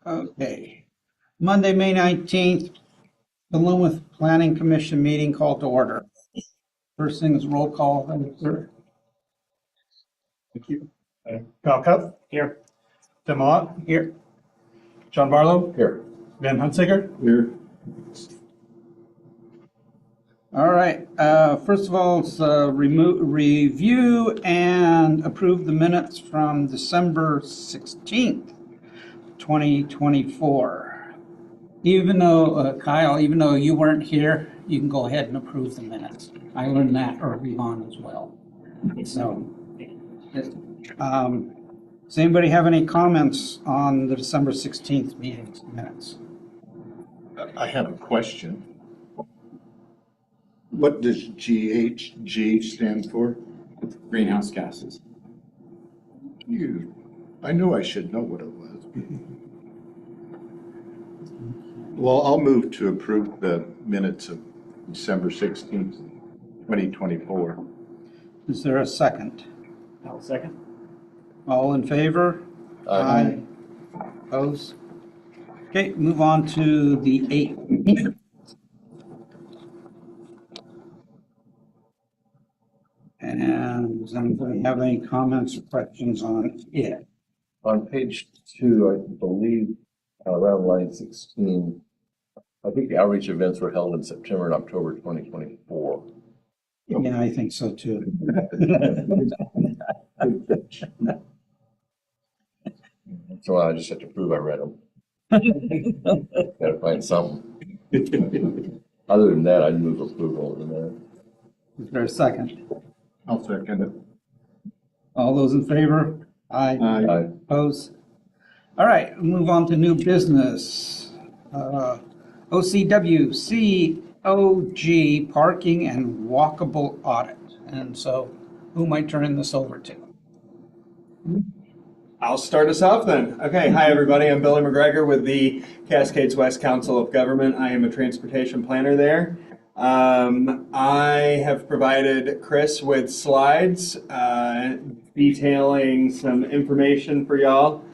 Okay. Monday, May 19th, the Philomath Planning Commission meeting called to order. First thing is roll call. Sir. Thank you. Kyle Cuff. Here. Tim Mott. Here. John Barlow. Here. Van Hunsaker. Here. All right. First of all, it's review and approve the minutes from December 16th, 2024. Even though, Kyle, even though you weren't here, you can go ahead and approve the minutes. I learned that early on as well. So, does anybody have any comments on the December 16th meeting's minutes? I have a question. What does GHG stand for? Greenhouse gases. I knew I should know what it was. Well, I'll move to approve the minutes of December 16th, 2024. Is there a second? I'll second. All in favor? Aye. Opposed? Okay, move on to the 8th. And does anybody have any comments or questions on it? On page 2, I believe, around line 16, I think the outreach events were held in September and October 2024. Yeah, I think so too. So I just have to prove I read them. Gotta find something. Other than that, I'd move approval of the minute. Is there a second? I'll second it. All those in favor? Aye. Aye. Opposed? All right, move on to new business. OCWCOG parking and walkable audit. And so who am I turning this over to? I'll start us off then. Okay, hi everybody. I'm Billy McGregor with the Cascades West Council of Government. I am a transportation planner there. I have provided Chris with slides detailing some information for y'all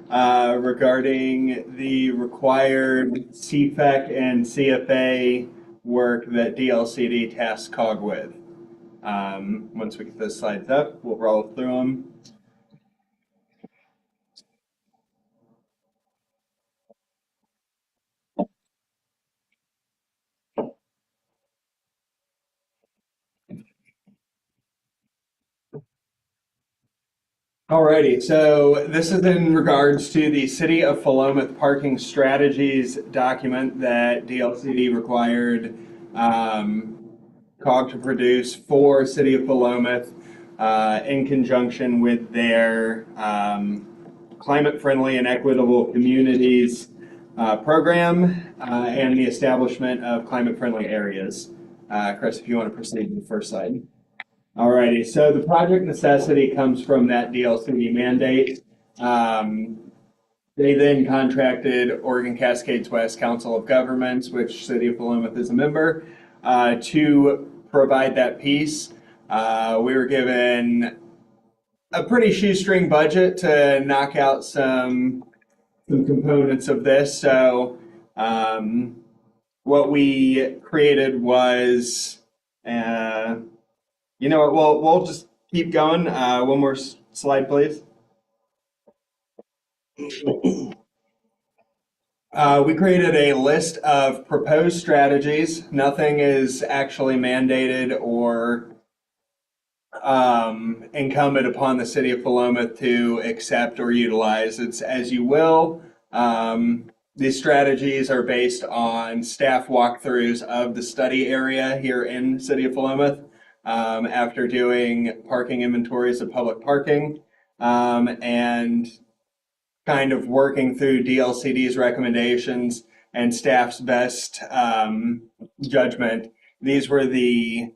regarding the required CFEC and CFA work that DLCD tasks COG with. Once we get those slides up, we'll roll through them. Alrighty, so this is in regards to the City of Philomath Parking Strategies document that DLCD required COG to produce for City of Philomath in conjunction with their climate-friendly and equitable communities program and the establishment of climate-friendly areas. Chris, if you want to proceed to the first slide. Alrighty, so the project necessity comes from that DLCD mandate. They then contracted Oregon Cascades West Council of Governments, which City of Philomath is a member, to provide that piece. We were given a pretty shoestring budget to knock out some components of this. So what we created was you know what, we'll just keep going. One more slide, please. We created a list of proposed strategies. Nothing is actually mandated or incumbent upon the City of Philomath to accept or utilize. It's as you will. These strategies are based on staff walkthroughs of the study area here in the City of Philomath. After doing parking inventories of public parking and kind of working through DLCD's recommendations and staff's best judgment, these were the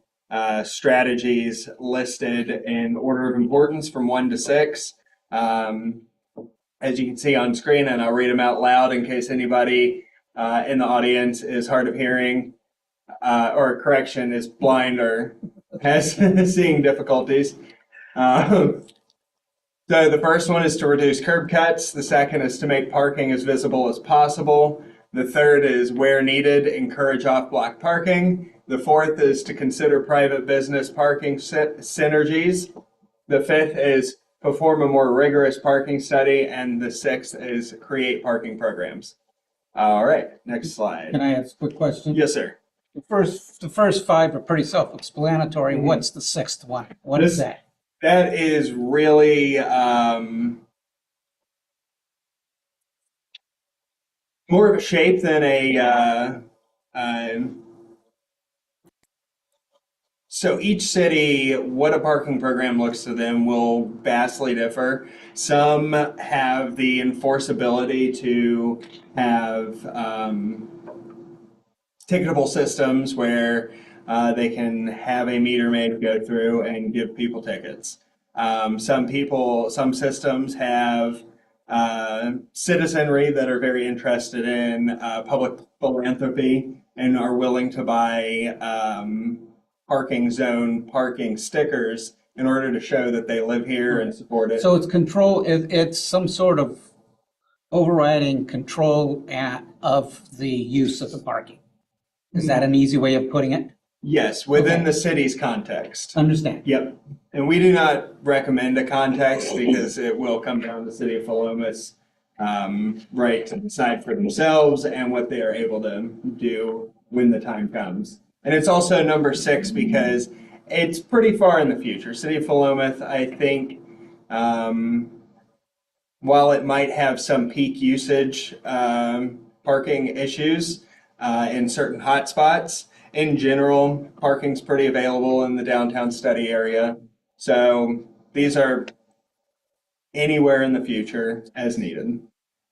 strategies listed in order of importance from 1 to 6. As you can see on screen, and I'll read them out loud in case anybody in the audience is hard of hearing or correction is blind or has seeing difficulties. So the first one is to reduce curb cuts. The second is to make parking as visible as possible. The third is where needed, encourage off-block parking. The fourth is to consider private business parking synergies. The fifth is perform a more rigorous parking study. And the sixth is create parking programs. All right, next slide. Can I ask a quick question? Yes, sir. The first five are pretty self-explanatory. Mhm. What's the sixth one? What is This- that? That is really more of a shape than so each city, what a parking program looks to them will vastly differ. Some have the enforceability to have ticketable systems where they can have a meter maid go through and give people tickets. Some systems have citizenry that are very interested in public philanthropy and are willing to buy parking stickers in order to show that they live here and support it. So it's some sort of overriding control of the use of the parking. Is that an easy way of putting it? Yes, within Okay. the city's context. Understand? Yep. And we do not recommend a context because it will come down to the city of Philomath's right to decide for themselves and what they are able to do when the time comes. And it's also number 6 because it's pretty far in the future. City of Philomath, I think, while it might have some peak usage parking issues in certain hotspots, in general, parking's pretty available in the downtown study area. So these are anywhere in the future as needed.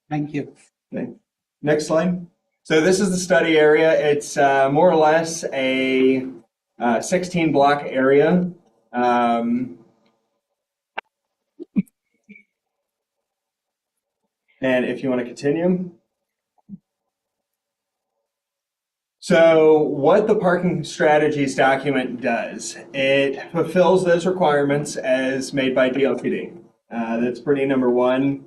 Thank you. Okay. Next slide. So this is the study area. It's more or less a 16 block area. And if you want to continue. So what the parking strategies document does, it fulfills those requirements as made by DLCD. That's pretty number 1.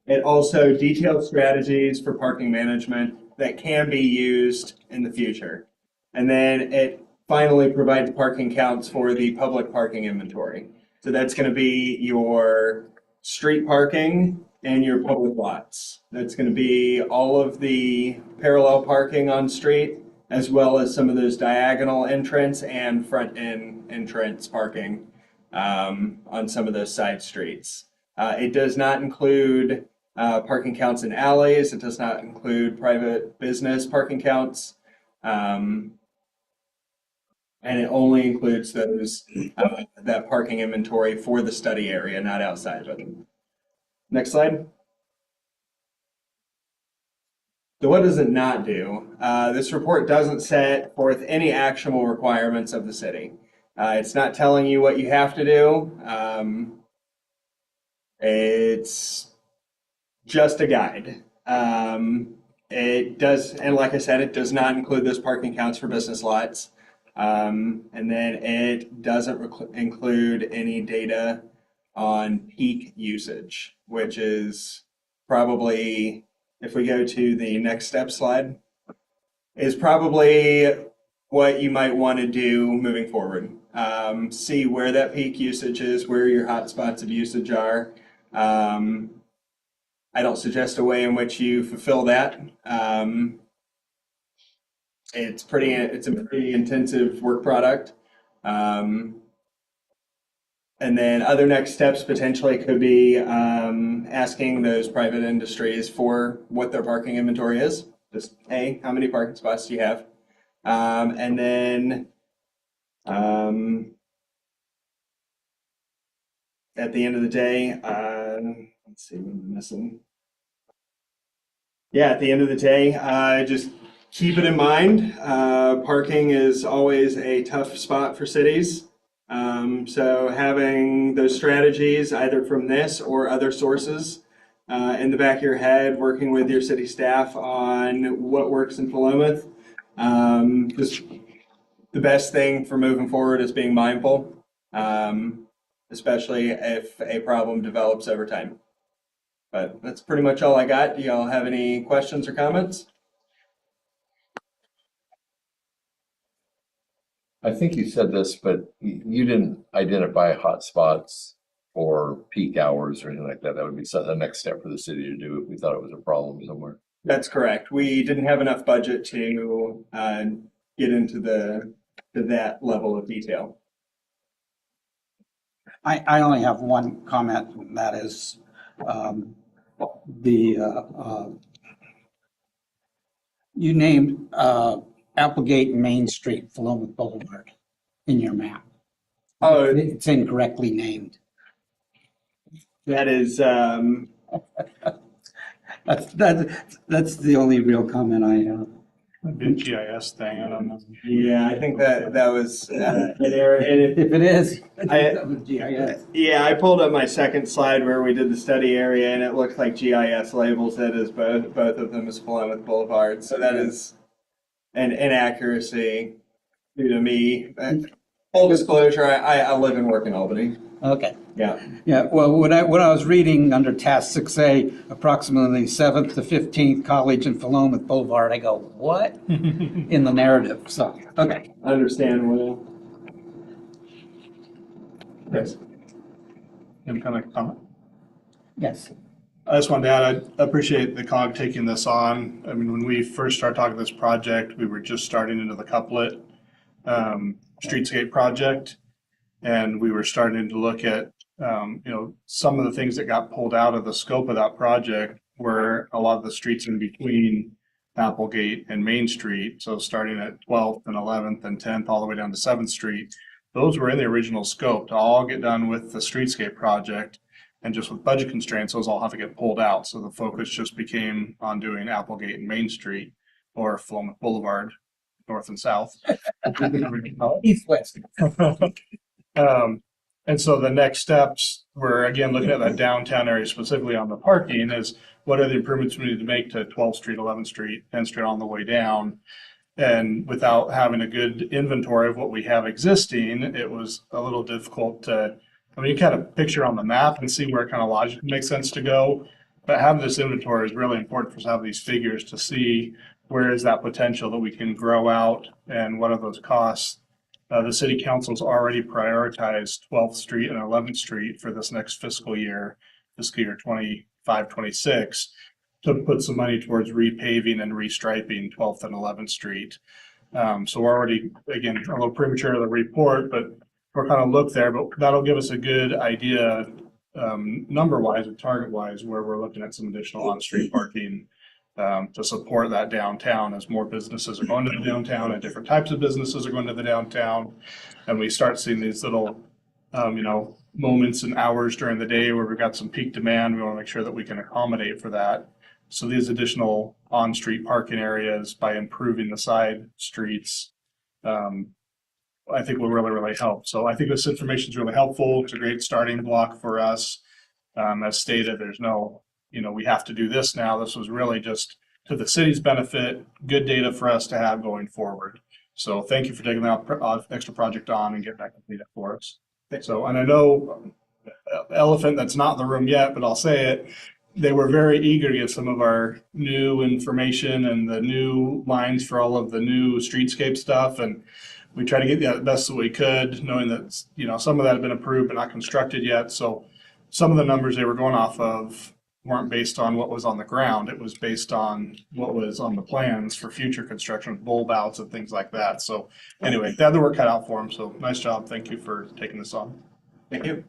It also details strategies for parking management that can be used in the future. And then it finally provides parking counts for the public parking inventory. So that's going to be your street parking and your public lots. That's going to be all of the parallel parking on street, as well as some of those diagonal entrance and front end entrance parking on some of those side streets. It does not include parking counts in alleys. It does not include private business parking counts. And it only includes those that parking inventory for the study area, not outside of it. Next slide. So what does it not do? This report doesn't set forth any actionable requirements of the city. It's not telling you what you have to do. It's just a guide. It does, and like I said, it does not include those parking counts for business lots. And then it doesn't include any data on peak usage, which is probably, if we go to the next step slide, is probably what you might want to do moving forward. See where that peak usage is, where your hotspots of usage are. I don't suggest a way in which you fulfill that. It's a pretty intensive work product. And then other next steps potentially could be asking those private industries for what their parking inventory is. Just, hey, how many parking spots do you have? And then at the end of the day, let's see what I'm missing. Yeah, at the end of the day, just keep it in mind. Parking is always a tough spot for cities. So having those strategies, either from this or other sources, in the back of your head, working with your city staff on what works in Philomath, just the best thing for moving forward is being mindful, especially if a problem develops over time. But that's pretty much all I got. Do y'all have any questions or comments? I think you said this, but you didn't identify hotspots or peak hours or anything like that. That would be the next step for the city to do if we thought it was a problem somewhere. That's correct. We didn't have enough budget to get into that level of detail. I only have one comment, and that is you named Applegate Main Street, Philomath Boulevard in your map. Oh, It's incorrectly named. that is That's the only real comment I have. Maybe a GIS thing, I don't know. yeah. I think that was an error. And If it is, I- that was GIS. yeah, I pulled up my second slide where we did the study area, and it looks like GIS labels it as both of them as Philomath Boulevard. So that is an inaccuracy due to me. Full disclosure, I live and work in Albany. Okay. Yeah. Yeah, well, when I was reading under task 6A, approximately 7th to 15th College and Philomath Boulevard, I go, what? In the narrative, so, okay. Understandable. Yes. Any kind of comment? Yes. I just wanted to add, I appreciate the COG taking this on. I mean, when we first started talking this project, we were just starting into the couplet streetscape project. And we were starting to look at, some of the things that got pulled out of the scope of that project were a lot of the streets in between Applegate and Main Street. So starting at 12th and 11th and 10th, all the way down to 7th Street. Those were in the original scope to all get done with the streetscape project. And just with budget constraints, those all have to get pulled out. So the focus just became on doing Applegate and Main Street or Philomath Boulevard, north and south. East, west. And so the next steps were, again, looking at that downtown area specifically on the parking is what are the improvements we need to make to 12th Street, 11th Street, 10th Street on the way down. And without having a good inventory of what we have existing, it was a little difficult to, you kind of picture on the map and see where it kind of logically makes sense to go. But having this inventory is really important for us to have these figures to see where is that potential that we can grow out and what are those costs. The city council's already prioritized 12th Street and 11th Street for this next fiscal year 25-26, to put some money towards repaving and restriping 12th and 11th Street. So we're already, again, a little premature of the report, but we're kind of look there, but that'll give us a good idea number-wise and target-wise where we're looking at some additional on-street parking to support that downtown as more businesses are going to the downtown and different types of businesses are going to the downtown. And we start seeing these little, moments and hours during the day where we've got some peak demand. We want to make sure that we can accommodate for that. So these additional on-street parking areas, by improving the side streets, I think will really, really help. So I think this information is really helpful. It's a great starting block for us. As stated, there's no, we have to do this now. This was really just to the city's benefit, good data for us to have going forward. So thank you for taking that extra project on and getting that completed for us. So, and I know elephant that's not in the room yet, but I'll say it. They were very eager to get some of our new information and the new lines for all of the new streetscape stuff. And we tried to get that best that we could, knowing that, some of that had been approved but not constructed yet. So some of the numbers they were going off of weren't based on what was on the ground. It was based on what was on the plans for future construction, bulb outs and things like that. So anyway, they had the work cut out for them. So nice job. Thank you for taking this on. Thank you.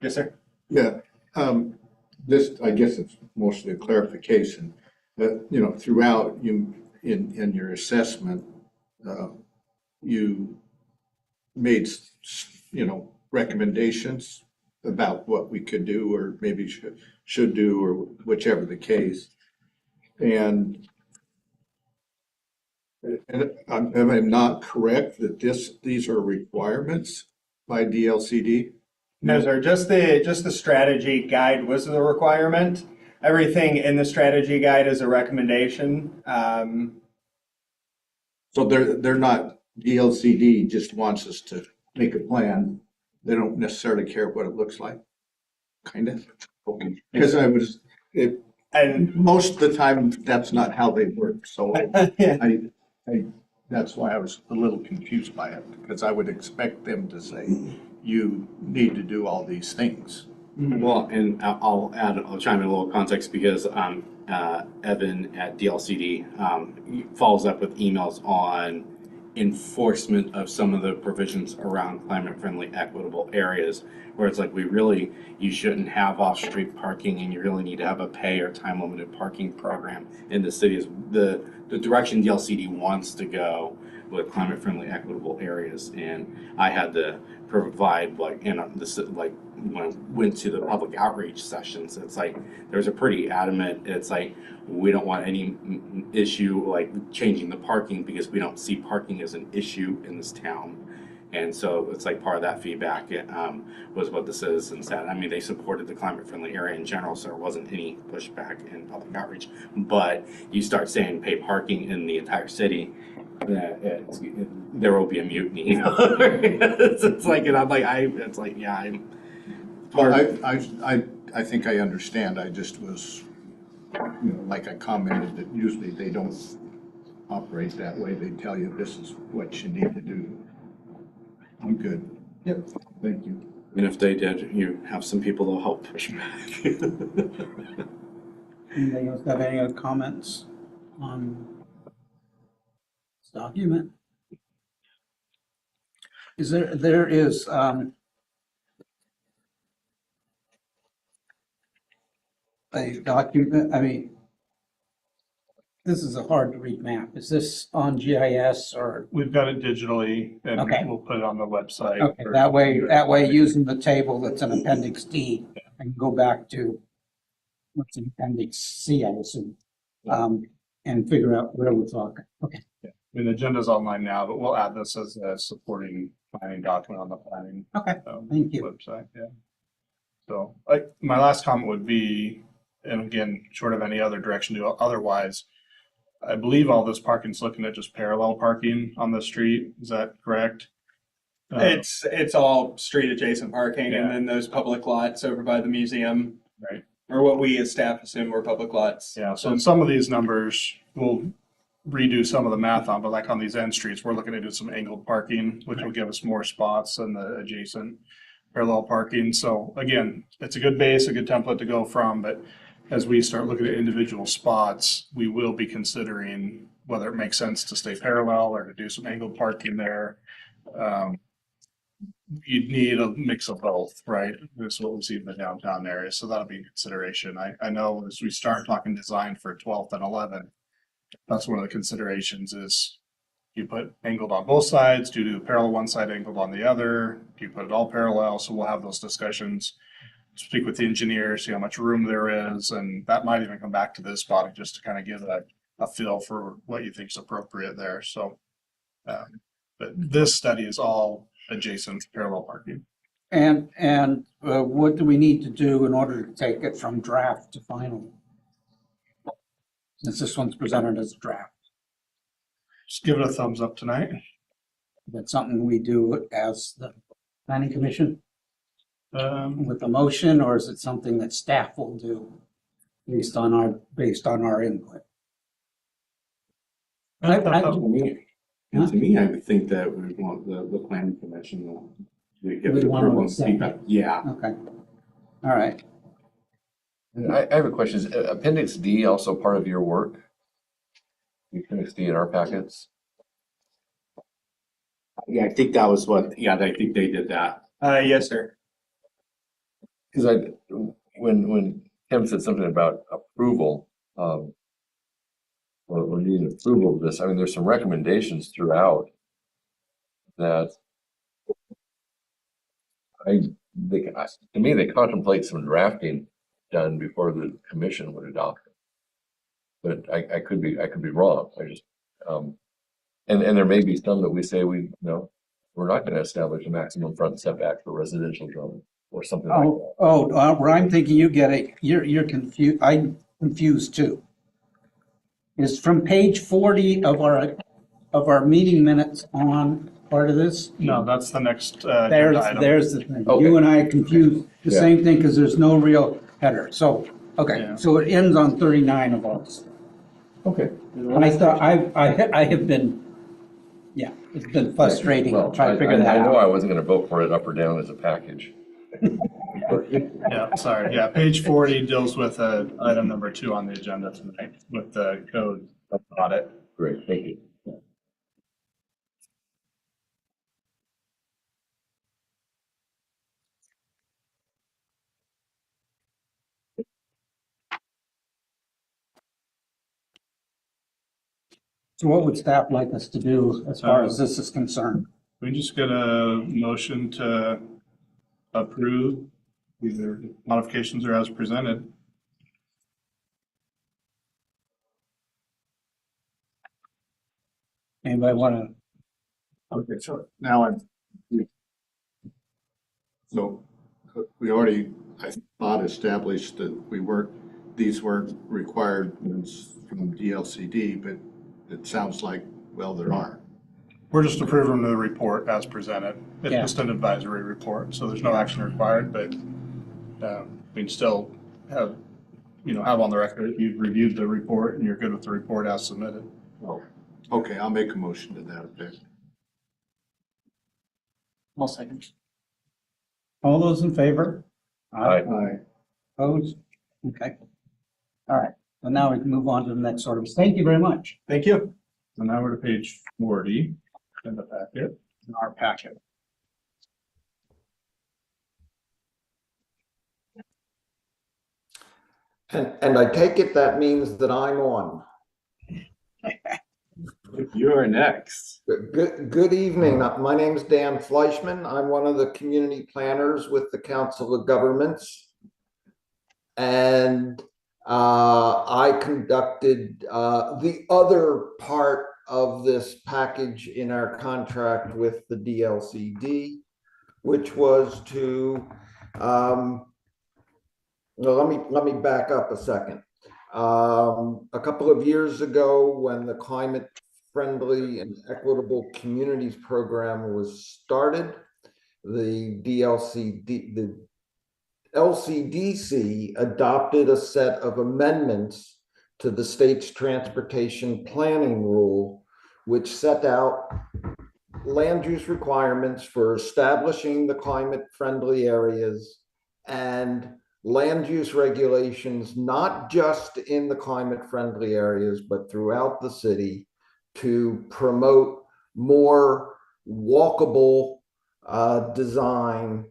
Yes, sir. Yeah, this, I guess it's mostly a clarification that, throughout you, in your assessment, you made, recommendations about what we could do or maybe should do, or whichever the case. And am I not correct that these are requirements by DLCD? No, sir. Just the strategy guide was the requirement. Everything in the strategy guide is a recommendation. So they're not, DLCD just wants us to make a plan. They don't necessarily care what it looks like, kind of. Because And most of the time, that's not how they work, so yeah. that's why I was a little confused by it, because I would expect them to say, you need to do all these things. Well, and I'll chime in a little context because Evan at DLCD follows up with emails on enforcement of some of the provisions around climate-friendly, equitable areas, where it's like you shouldn't have off-street parking, and you really need to have a pay or time-limited parking program in the city. Is the direction DLCD wants to go with climate-friendly, equitable areas, and I had to provide when I went to the public outreach sessions, it's like there's a pretty adamant, it's like we don't want any issue like changing the parking because we don't see parking as an issue in this town. And so it's like part of that feedback was what the citizens said. I mean, they supported the climate-friendly area in general, so there wasn't any pushback in public outreach. But you start saying pay parking in the entire city, there will be a mutiny. You know? it's like, and I'm like, it's like, yeah, I'm. Well, I think I understand, I just was, like I commented, that usually they don't operate that way, they tell you this is what you need to do. I'm good. Yep. Thank you. And if they did, you have some people that'll help push back. Anybody else have any other comments on this document? There is a document, I mean, this is a hard to read map. Is this on GIS or? We've got it digitally and Okay. we'll put it on the website. Okay, that way using the table that's in Appendix D, I can go back to what's in Appendix C, I assume, and figure out where we're talking. Okay. I mean, the agenda's online now, but we'll add this as a supporting planning document on the planning. Okay, thank you. Website, yeah. So, my last comment would be, and again, short of any other direction to otherwise, I believe all this parking's looking at just parallel parking on the street. Is that correct? It's all street adjacent parking, Yeah. and then those public lots over by the museum, Right. or what we as staff assume were public lots. Yeah, so in some of these numbers, we'll redo some of the math on, but like on these end streets, we're looking to do some angled parking, which will give us more spots than the adjacent parallel parking. So again, it's a good base, a good template to go from, but as we start looking at individual spots, we will be considering whether it makes sense to stay parallel or to do some angled parking there. You'd need a mix of both, right? This is what we see in the downtown area, so that'll be a consideration. I know as we start talking design for 12th and 11th, that's one of the considerations is you put angled on both sides, do you do parallel one side, angled on the other, do you put it all parallel? So we'll have those discussions, speak with the engineer, see how much room there is, and that might even come back to this body just to kind of give a feel for what you think is appropriate there. So, but this study is all adjacent parallel parking. And what do we need to do in order to take it from draft to final? Since this one's presented as a draft, Just give it a thumbs up tonight. is that something we do as the planning commission with a motion, or is it something that staff will do based on our input? To me, I would think that we want the planning commission to give We it want to approval and accept feedback. it. Yeah. Okay, all right. I have a question. Is Appendix D also part of your work? Appendix D in our packets? Yeah, I think that was I think they did that. Yes, sir. Because when Kim said something about approval, or needing approval of this, I mean, there's some recommendations throughout that to me, they contemplate some drafting done before the commission would adopt it. But I could be wrong. I just, and there may be some that we say we're not going to establish a maximum front setback for residential zoning or something like that. Where I'm thinking you get it, you're confused, I'm confused too. Is from page 40 of our of our meeting minutes on part of this? No, that's the next agenda item. There's the thing. Okay. You and I confused the Yeah. same thing because there's no real header. So, okay, Yeah. so it ends on 39 of August. Okay. I thought, I have been, yeah, it's been frustrating Well, to try to figure that I know I out. wasn't gonna vote for it up or down as a package. Yeah, sorry. Yeah, page 40 deals with item number 2 on the agenda tonight with the code audit. Great, thank you. So what would staff like us to do as far as this is concerned? We just get a motion to approve either modifications or as presented. Anybody want Okay, so now so we already, I thought, established that these weren't requirements from DLCD, but it sounds like, well, there are. We're just approving the report as presented. It's Yeah. just an advisory report, so there's no action required, but we can still have on the record that you've reviewed the report and you're good with the report as submitted. Oh, okay, I'll make a motion to that effect. I'll second. All those in favor? Aye. Aye. Opposed? Okay. All right, so now we can move on to the next sort of, thank you very much. Thank you. So now we're to page 40 in the packet. In our packet. And I take it that means that I'm on. You are next. Good evening. My name's Dan Fleischman. I'm one of the community planners with the Council of Governments. And I conducted the other part of this package in our contract with the DLCD, which was to, well, let me back up a second. A couple of years ago, when the Climate Friendly and Equitable Communities Program was started, the LCDC adopted a set of amendments to the state's transportation planning rule, which set out land use requirements for establishing the climate-friendly areas and land use regulations, not just in the climate-friendly areas, but throughout the city, to promote more walkable design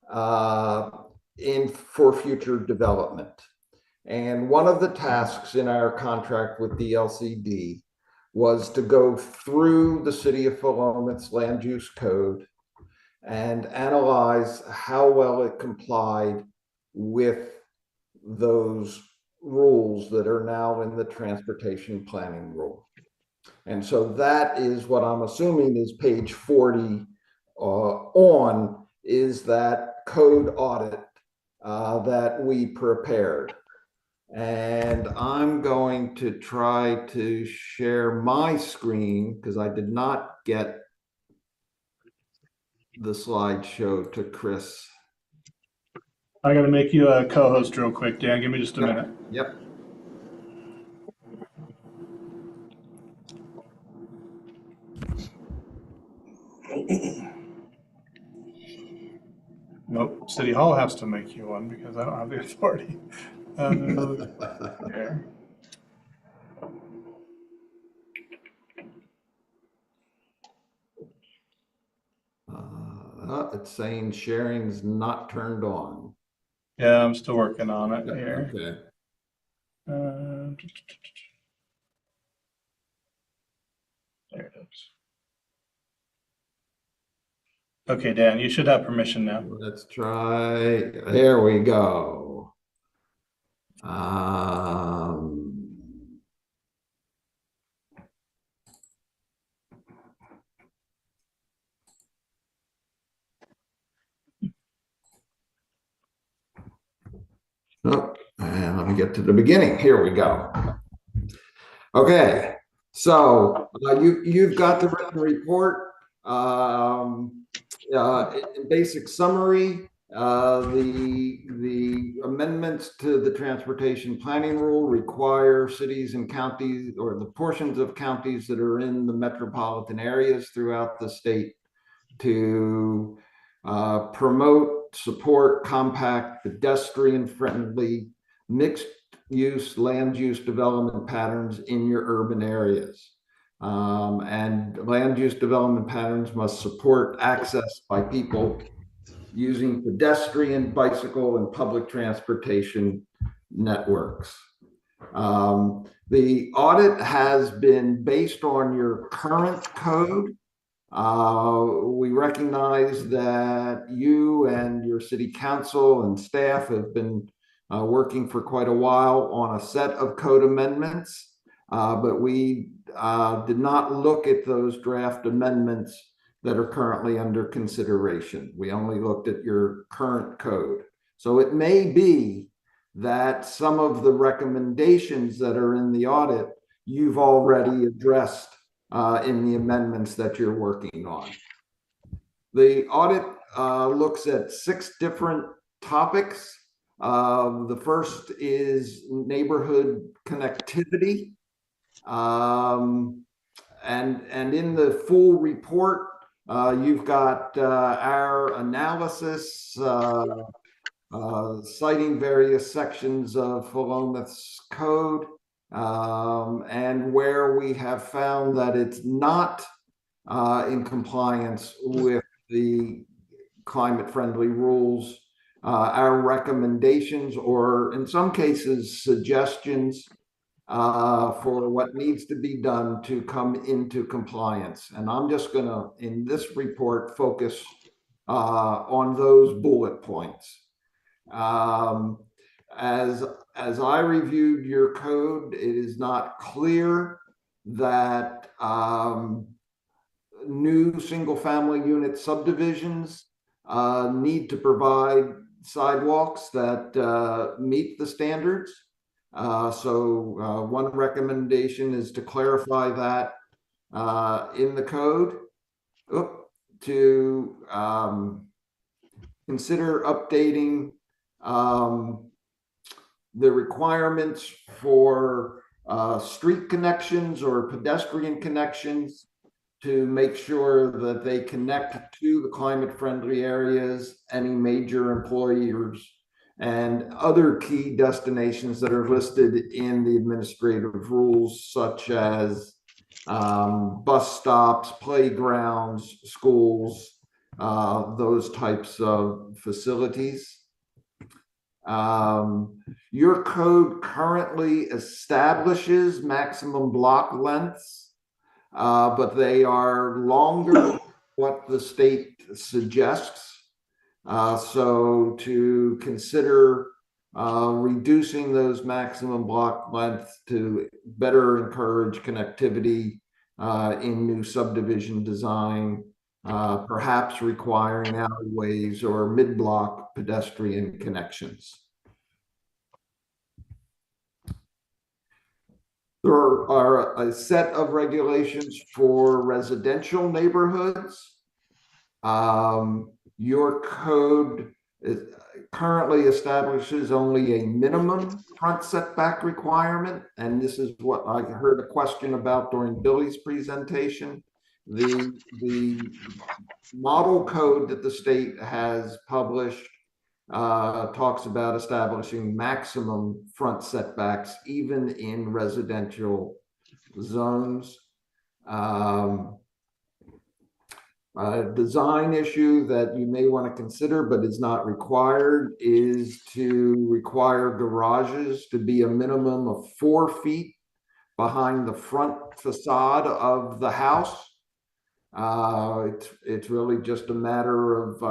for future development. And one of the tasks in our contract with the LCD was to go through the city of Philomath's land use code and analyze how well it complied with those rules that are now in the transportation planning rule. And so that is what I'm assuming is page 40 is that code audit that we prepared. And I'm going to try to share my screen because I did not get the slideshow to Chris. I got to make you a co-host real quick, Dan. Give me just a minute. Yep. Nope. City Hall has to make you one because I don't have the authority. There. It's saying sharing's not turned on. Yeah, I'm still working on it here. Okay. There it is. Okay, Dan, you should have permission now. Let's try. Here we go. Oh, and let me get to the beginning. Here we go. Okay. So you've got the written report. In basic summary, the amendments to the transportation planning rule require cities and counties, or the portions of counties that are in the metropolitan areas throughout the state, to promote, support compact, pedestrian-friendly, mixed-use land use development patterns in your urban areas. And land use development patterns must support access by people using pedestrian, bicycle, and public transportation networks. The audit has been based on your current code. We recognize that you and your city council and staff have been working for quite a while on a set of code amendments, but we did not look at those draft amendments that are currently under consideration. We only looked at your current code. So it may be that some of the recommendations that are in the audit you've already addressed in the amendments that you're working on. The audit looks at 6 different topics. The first is neighborhood connectivity. And in the full report, you've got our analysis citing various sections of Philomath's code, and where we have found that it's not in compliance with the climate-friendly rules, our recommendations, or in some cases, suggestions for what needs to be done to come into compliance. And I'm just gonna, in this report, focus on those bullet points. As I reviewed your code, it is not clear that new single-family unit subdivisions need to provide sidewalks that meet the standards. So one recommendation is to clarify that in the code, to consider updating the requirements for street connections or pedestrian connections to make sure that they connect to the climate-friendly areas, any major employers, and other key destinations that are listed in the administrative rules, such as bus stops, playgrounds, schools, those types of facilities. Your code currently establishes maximum block lengths, but they are longer than what the state suggests. So to consider reducing those maximum block lengths to better encourage connectivity in new subdivision design, perhaps requiring alleyways or mid-block pedestrian connections. There are a set of regulations for residential neighborhoods. Your code currently establishes only a minimum front setback requirement, and this is what I heard a question about during Billy's presentation. The model code that the state has published talks about establishing maximum front setbacks even in residential zones. A design issue that you may want to consider, but is not required, is to require garages to be a minimum of 4 feet behind the front facade of the house. It's really just a matter of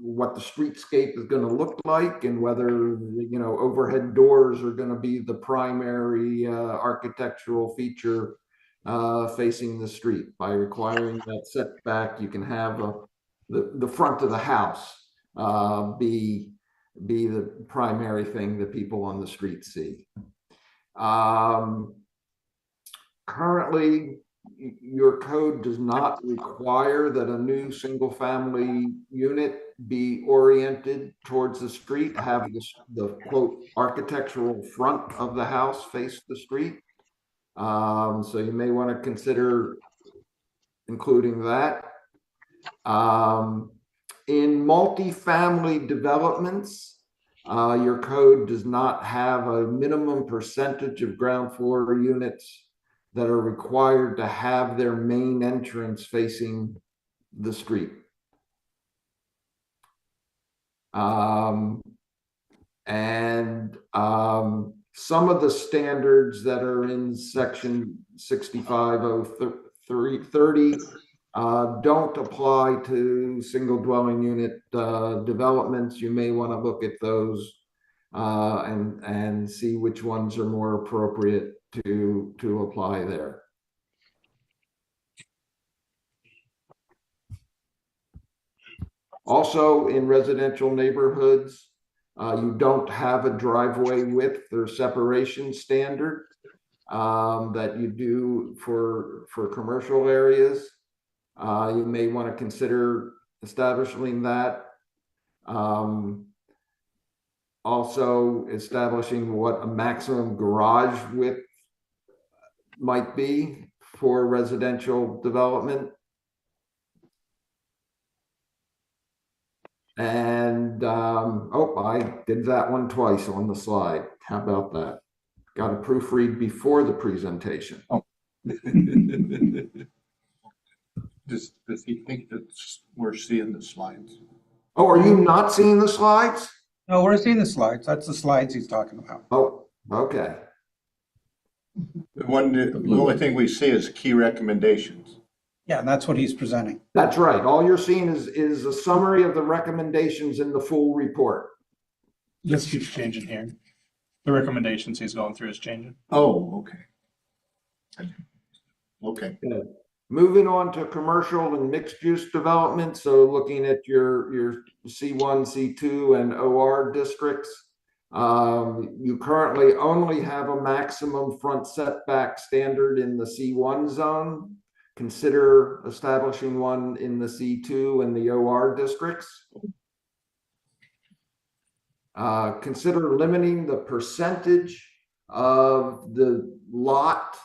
what the streetscape is going to look like, and whether, you know, overhead doors are going to be the primary architectural feature facing the street. By requiring that setback, you can have the front of the house be the primary thing that people on the street see. currently, your code does not require that a new single-family unit be oriented towards the street, have the quote architectural front of the house face the street. So you may want to consider including that. In multifamily developments, your code does not have a minimum percentage of ground floor units that are required to have their main entrance facing the street. Some of the standards that are in section 650330 don't apply to single dwelling unit developments. You may want to look at those and see which ones are more appropriate to apply there. Also, in residential neighborhoods, you don't have a driveway width or separation standard that you do for commercial areas. You may want to consider establishing that. Also establishing what a maximum garage width might be for residential development. And, oh, I did that one twice on the slide. How about that? Got to proofread before the presentation. Oh. Does he think that we're seeing the slides? Oh, are you not seeing the slides? No, we're seeing the slides. That's the slides he's talking about. Oh, okay. The only thing we see is key recommendations. Yeah, and that's what he's presenting. That's right. All you're seeing is a summary of the recommendations in the full report. This keeps changing here. The recommendations he's going through is changing. Oh, okay. Okay. Good. Moving on to commercial and mixed use development. So looking at your C1, C2 and OR districts, you currently only have a maximum front setback standard in the C1 zone. Consider establishing one in the C2 and the OR districts. Consider limiting the percentage of the lot,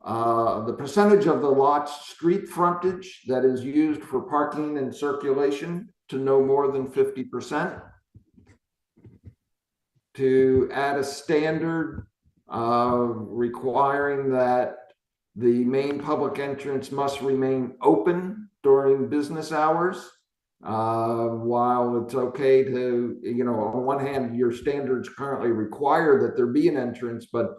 the percentage of the lot's street frontage that is used for parking and circulation to no more than 50%. To add a standard requiring that the main public entrance must remain open during business hours. While it's okay to, on one hand, your standards currently require that there be an entrance, but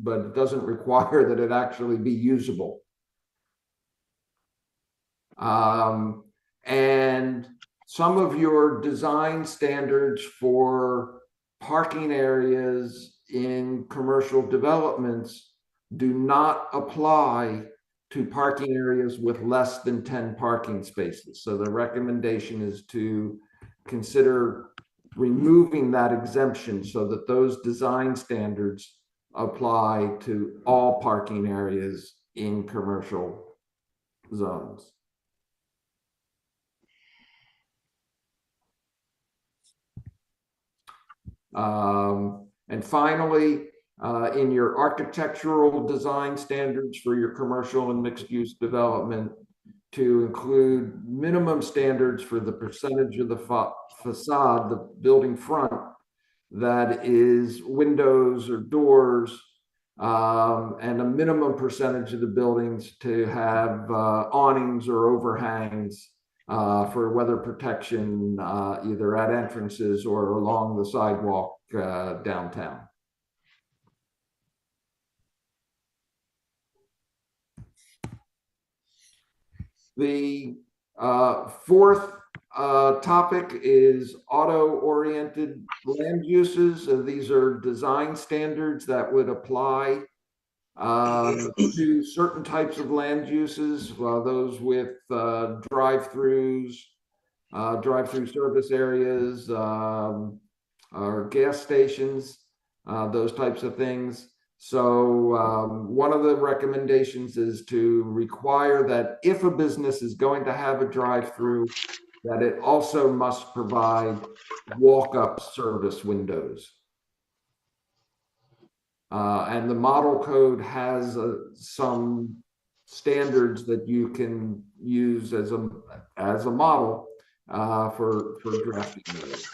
it doesn't require that it actually be usable. And some of your design standards for parking areas in commercial developments do not apply to parking areas with less than 10 parking spaces. So the recommendation is to consider removing that exemption so that those design standards apply to all parking areas in commercial zones. And finally, in your architectural design standards for your commercial and mixed use development, to include minimum standards for the percentage of the facade, the building front, that is windows or doors, and a minimum percentage of the buildings to have awnings or overhangs for weather protection, either at entrances or along the sidewalk downtown. The fourth topic is auto-oriented land uses. These are design standards that would apply to certain types of land uses, those with drive-throughs, drive-through service areas, or gas stations, those types of things. So one of the recommendations is to require that if a business is going to have a drive-through, that it also must provide walk-up service windows. And the model code has some standards that you can use as a model for drafting those.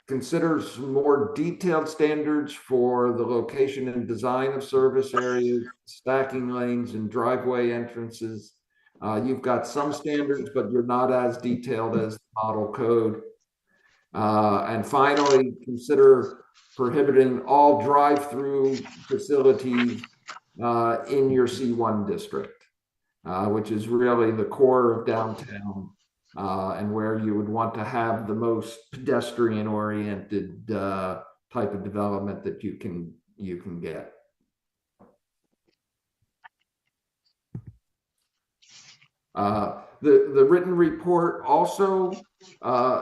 Consider some more detailed standards for the location and design of service areas, stacking lanes, and driveway entrances. You've got some standards, but you're not as detailed as the model code. And finally, consider prohibiting all drive-through facilities in your C1 district, which is really the core of downtown and where you would want to have the most pedestrian-oriented type of development that you can get. The written report also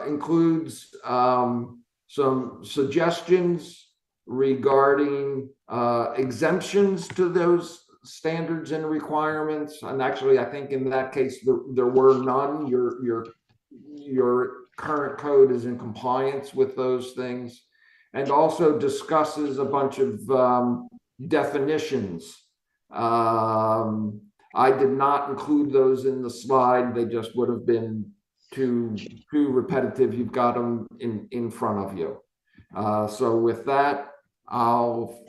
includes some suggestions regarding exemptions to those standards and requirements. And actually, I think in that case, there were none. Your current code is in compliance with those things, and also discusses a bunch of definitions. I did not include those in the slide. They just would have been too repetitive. You've got them in front of you. So with that, I'll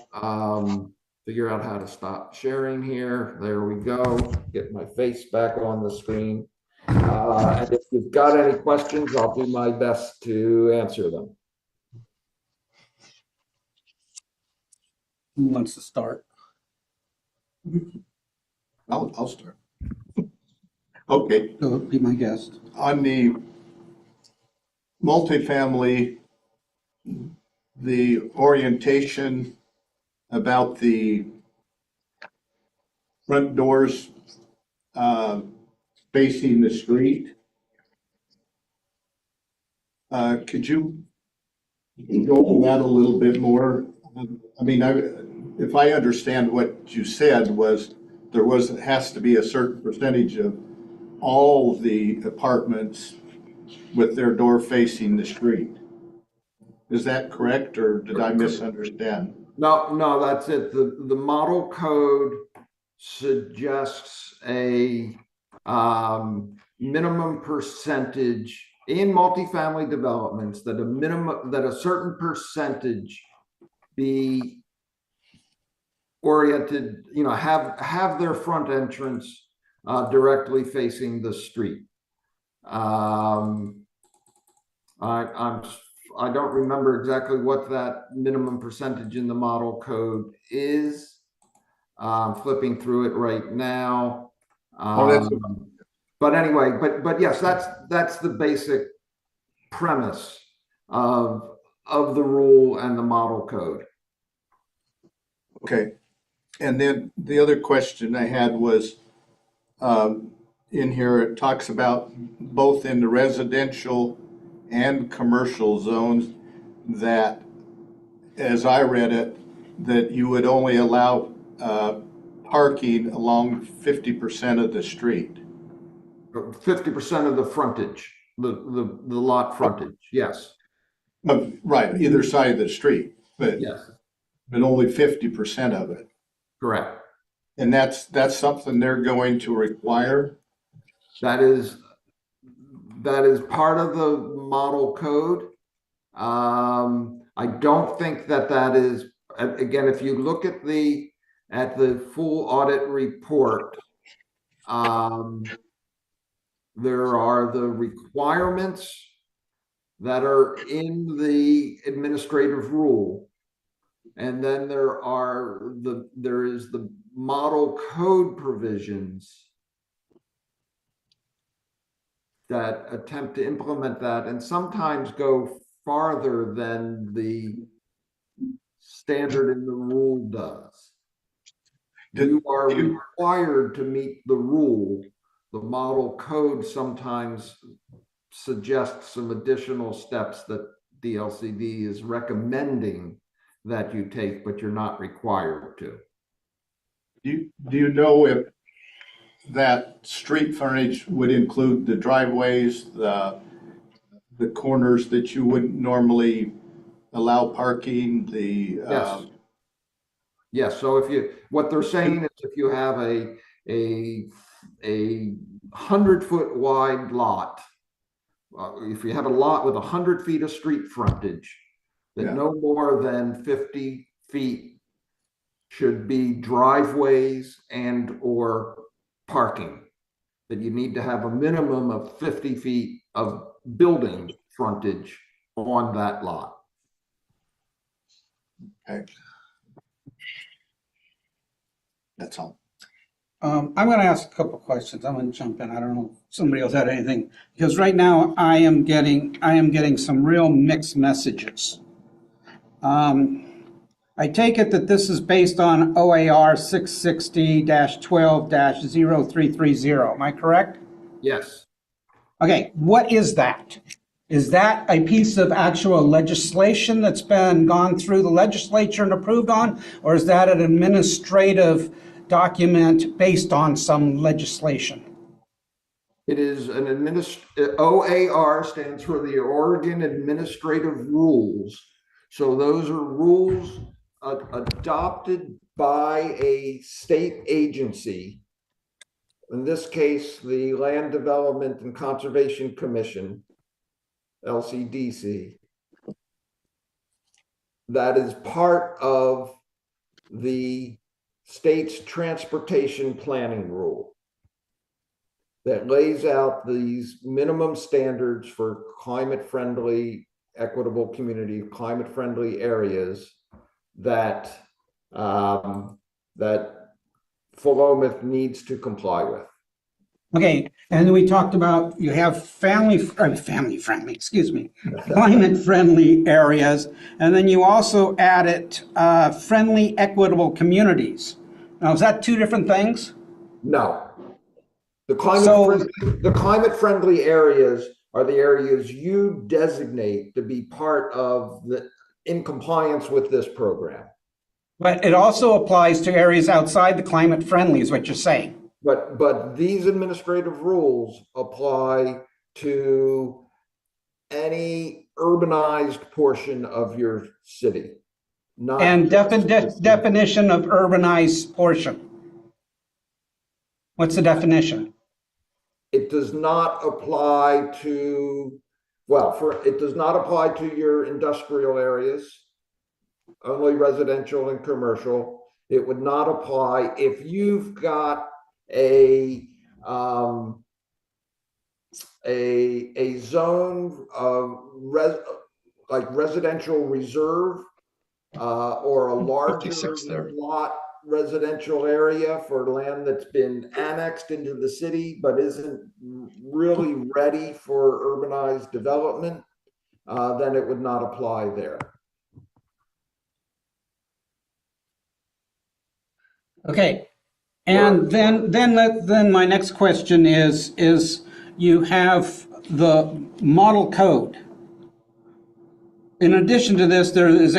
figure out how to stop sharing here. There we go. Get my face back on the screen. And if you've got any questions, I'll do my best to answer them. Who wants to start? I'll start. Okay, Go be my guest. on the multifamily, the orientation about the front doors facing the street. Could you go over that a little bit more? I mean, if I understand what you said was has to be a certain percentage of all the apartments with their door facing the street. Is that correct, or did I misunderstand? No, that's it. The model code suggests a minimum percentage in multifamily developments that a certain percentage be oriented, have their front entrance directly facing the street. I don't remember exactly what that minimum percentage in the model code is. I'm flipping through it right now. But anyway, but yes, that's the basic premise of the rule and the model code. Okay. And then the other question I had was, in here, it talks about both in the residential and commercial zones that, as I read it, that you would only allow parking along 50% of the street. 50% of the frontage, the lot frontage, yes. Right, either side of the street, but Yes, only 50% of it. correct. And that's something they're going to require? That is part of the model code. I don't think that is, again, if you look at the full audit report, there are the requirements that are in the administrative rule. And then there is the model code provisions that attempt to implement that and sometimes go farther than the standard in the rule does. You are required to meet the rule. The model code sometimes suggests some additional steps that the LCD is recommending that you take, but you're not required to. Do you know if that street frontage would include the driveways, the corners that you wouldn't normally allow parking, Yes. Yes, so what they're saying is if you have a 100-foot wide lot, if you have a lot with 100 feet of street frontage, that Yeah. no more than 50 feet should be driveways and or parking. That you need to have a minimum of 50 feet of building frontage on that lot. Okay. That's all. I'm going to ask a couple of questions. I'm going to jump in. I don't know if somebody else had anything, because right now I am getting some real mixed messages. I take it that this is based on OAR 660-12-0330. Am I correct? Yes. Okay, what is that? Is that a piece of actual legislation that's been gone through the legislature and approved on, or is that an administrative document based on some legislation? It is an OAR stands for the Oregon Administrative Rules. So those are rules adopted by a state agency. In this case, the Land Development and Conservation Commission, LCDC. That is part of the state's transportation planning rule that lays out these minimum standards for climate-friendly, equitable community, climate-friendly areas that that Philomath needs to comply with. Okay, and then we talked about you have family-friendly, excuse me, climate-friendly areas, and then you also added friendly, equitable communities. Now, is that two different things? No. The So- climate-friendly areas are the areas you designate to be part of in compliance with this program. But it also applies to areas outside the climate-friendly, is what you're saying. But these administrative rules apply to any urbanized portion of your city. Not And just definition of urbanized portion. What's the definition? It does not apply to, it does not apply to your industrial areas, only residential and commercial. It would not apply if you've got a zone of like residential reserve or a larger 56 there. lot residential area for land that's been annexed into the city but isn't really ready for urbanized development, then it would not apply there. Okay, and then my next question is you have the model code. In addition to this, there is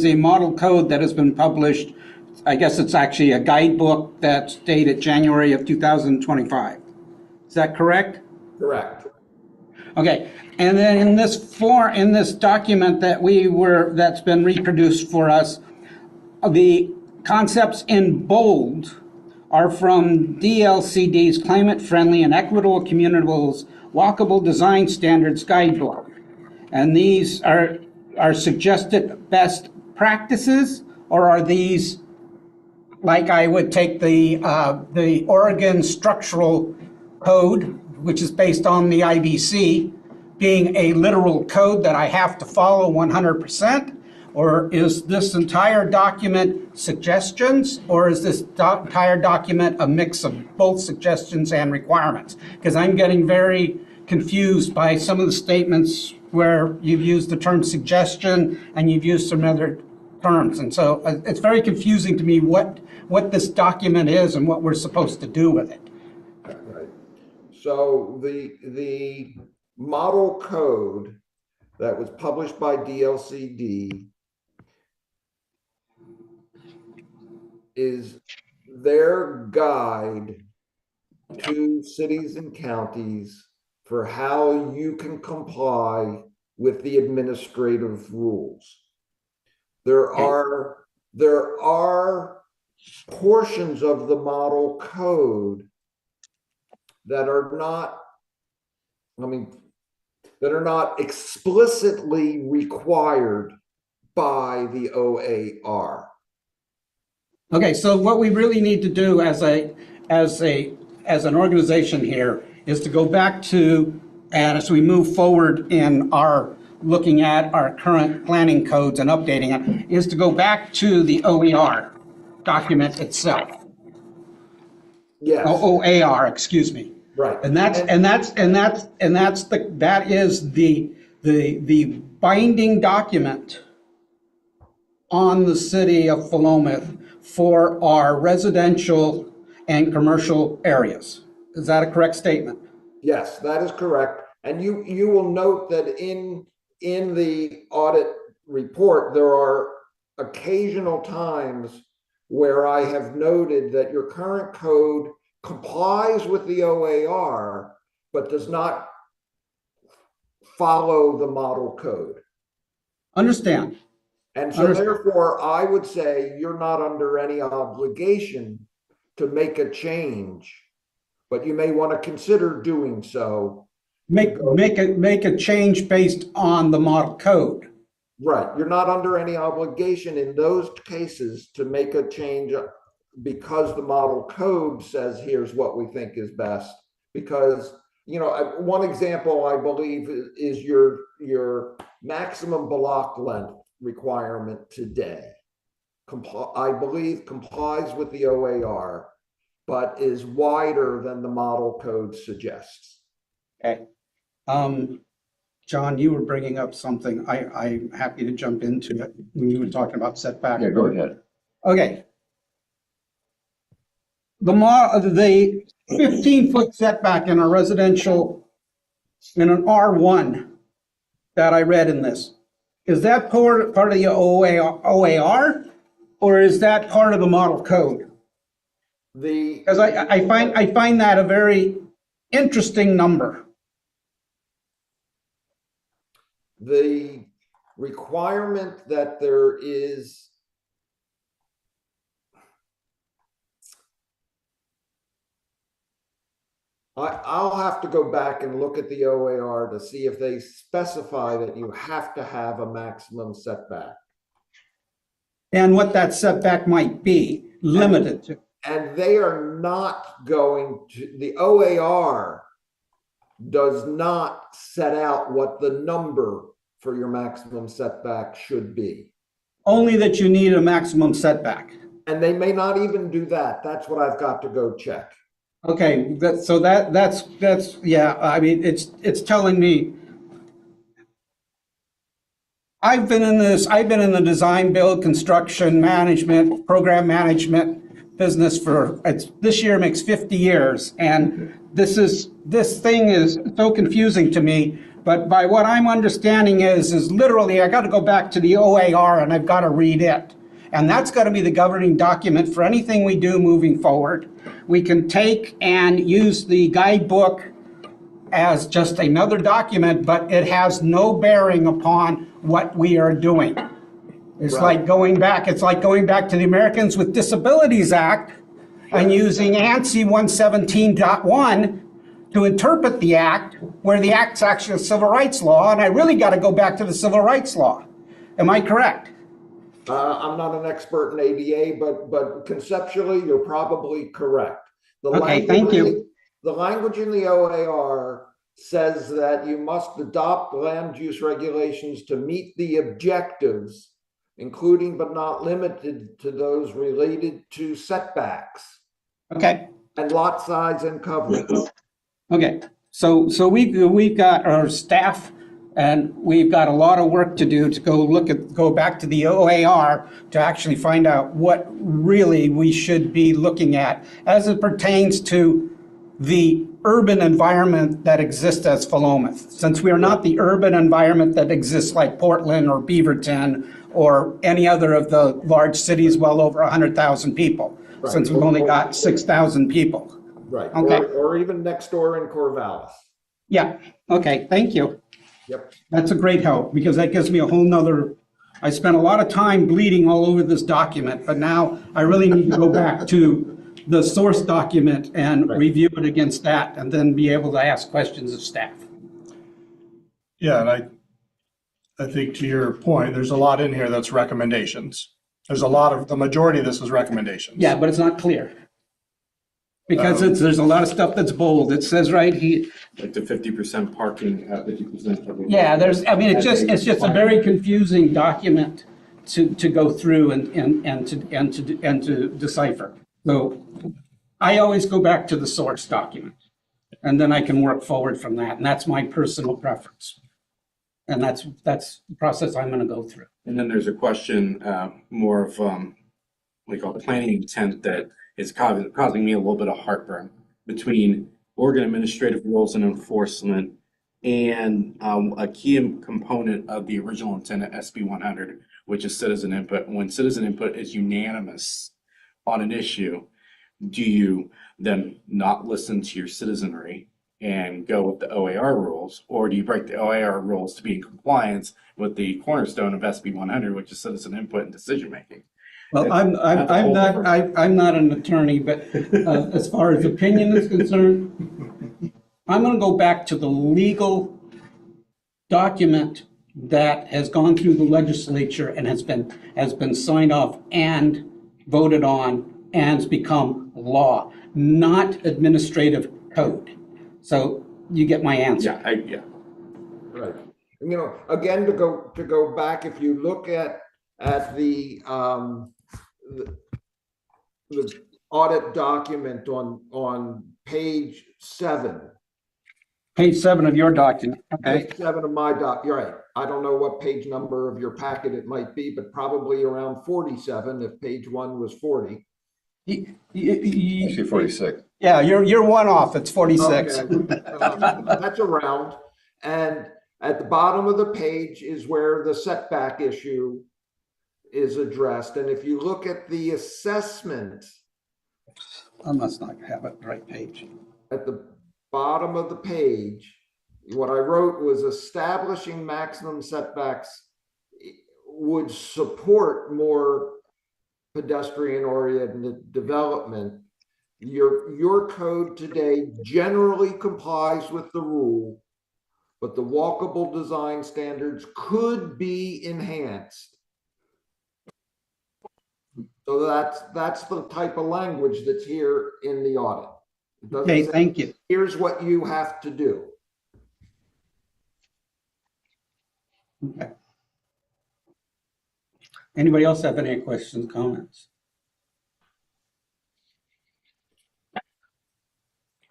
a model code that has been published. I guess it's actually a guidebook that's dated January of 2025. Is that correct? Correct. Okay, and then in this document that's been reproduced for us, the concepts in bold are from DLCD's Climate Friendly and Equitable Communities Walkable Design Standards Guidebook. And these are suggested best practices, or are these like I would take the Oregon Structural Code, which is based on the IBC, being a literal code that I have to follow 100%? Or is this entire document suggestions, or is this entire document a mix of both suggestions and requirements? Because I'm getting very confused by some of the statements where you've used the term suggestion and you've used some other terms. And so it's very confusing to me what this document is and what we're supposed to do with it. Right. So the model code that was published by DLCD is their guide to cities and counties for how you can comply with the administrative rules. There are portions of the model code that are not, that are not explicitly required by the OAR. Okay, so what we really need to do as an organization here is to go back to, and as we move forward in our looking at our current planning codes and updating it, is to go back to the OER document itself. Yes. OAR, excuse me. Right. That is the binding document on the city of Philomath for our residential and commercial areas. Is that a correct statement? Yes, that is correct. And you will note that in the audit report, there are occasional times where I have noted that your current code complies with the OAR, but does not follow the model code. Understand. And so therefore, I would say you're not under any obligation to make a change, but you may want to consider doing so. Make a change based on the model code. Right. You're not under any obligation in those cases to make a change because the model code says here's what we think is best. Because, one example I believe is your maximum block length requirement today. I believe complies with the OAR, but is wider than the model code suggests. Okay. John, you were bringing up something. I'm happy to jump into it when you were talking about setback. Yeah, go ahead. Okay. The 15-foot setback in a residential, in an R1 that I read in this, is that part of the OAR or is that part of the model code? Because I find that a very interesting number. The requirement that there is I'll have to go back and look at the OAR to see if they specify that you have to have a maximum setback. And what that setback might be limited to. And they are not going to, the OAR does not set out what the number for your maximum setback should be. Only that you need a maximum setback. And they may not even do that. That's what I've got to go check. Okay, that's yeah, I mean, it's telling me. I've been in the design, build, construction, management, program management business for, this year makes 50 years. And this thing is so confusing to me, but by what I'm understanding is literally I got to go back to the OAR and I've got to read it. And that's got to be the governing document for anything we do moving forward. We can take and use the guidebook as just another document, but it has no bearing upon what we are doing. It's Right. like going back to the Americans with Disabilities Act and using ANSI 117.1 to interpret the act, where the act's actually a civil rights law, and I really got to go back to the civil rights law. Am I correct? I'm not an expert in ADA, but conceptually, you're probably correct. Okay, thank you. The language in the OAR says that you must adopt land use regulations to meet the objectives, including but not limited to those related to setbacks. Okay. And lot size and coverage. Okay. So we've got our staff and we've got a lot of work to do to go back to the OAR to actually find out what really we should be looking at as it pertains to the urban environment that exists as Philomath. Since we are not the urban environment that exists like Portland or Beaverton or any other of the large cities well over 100,000 people, Right. since we've only got 6,000 people. Right, Okay. or even next door in Corvallis. Yeah, okay, thank you. Yep. That's a great help, because that gives me a whole nother, I spent a lot of time bleeding all over this document, but now I really need to go back to the source document and Right. review it against that, and then be able to ask questions of staff. Yeah, and I think to your point, there's a lot in here that's recommendations. There's a lot of, the majority of this is recommendations. Yeah, but it's not clear. Because there's a lot of stuff that's bold. It says right here, Like the 50% parking, 50%. yeah, it's just a very confusing document to go through and to decipher. So I always go back to the source document, and then I can work forward from that, and that's my personal preference. And that's the process I'm gonna go through. And then there's a question, more of, we call planning intent, that is causing me a little bit of heartburn between Oregon administrative rules and enforcement and a key component of the original intent of SB 100, which is citizen input. When citizen input is unanimous on an issue, do you then not listen to your citizenry and go with the OAR rules, or do you break the OAR rules to be in compliance with the cornerstone of SB 100, which is citizen input and decision making? Well, I'm not an attorney, but as far as opinion is concerned, I'm gonna go back to the legal document that has gone through the legislature and has been signed off and voted on and has become law, not administrative code. So you get my answer. Yeah. Right. You know, again, to go back, if you look at the audit document on page 7. Page 7 of your document, okay? Page 7 of my you're right. I don't know what page number of your packet it might be, but probably around 47 if page 1 was 40. Actually 46. Yeah, you're one off, it's 46. Okay. That's around. And at the bottom of the page is where the setback issue is addressed. And if you look at the assessment I must not have it right page. at the bottom of the page, what I wrote was establishing maximum setbacks would support more pedestrian-oriented development. Your code today generally complies with the rule, but the walkable design standards could be enhanced. So that's the type of language that's here in the audit. It doesn't Okay, say, thank you. here's what you have to do. Okay. Anybody else have any questions, comments?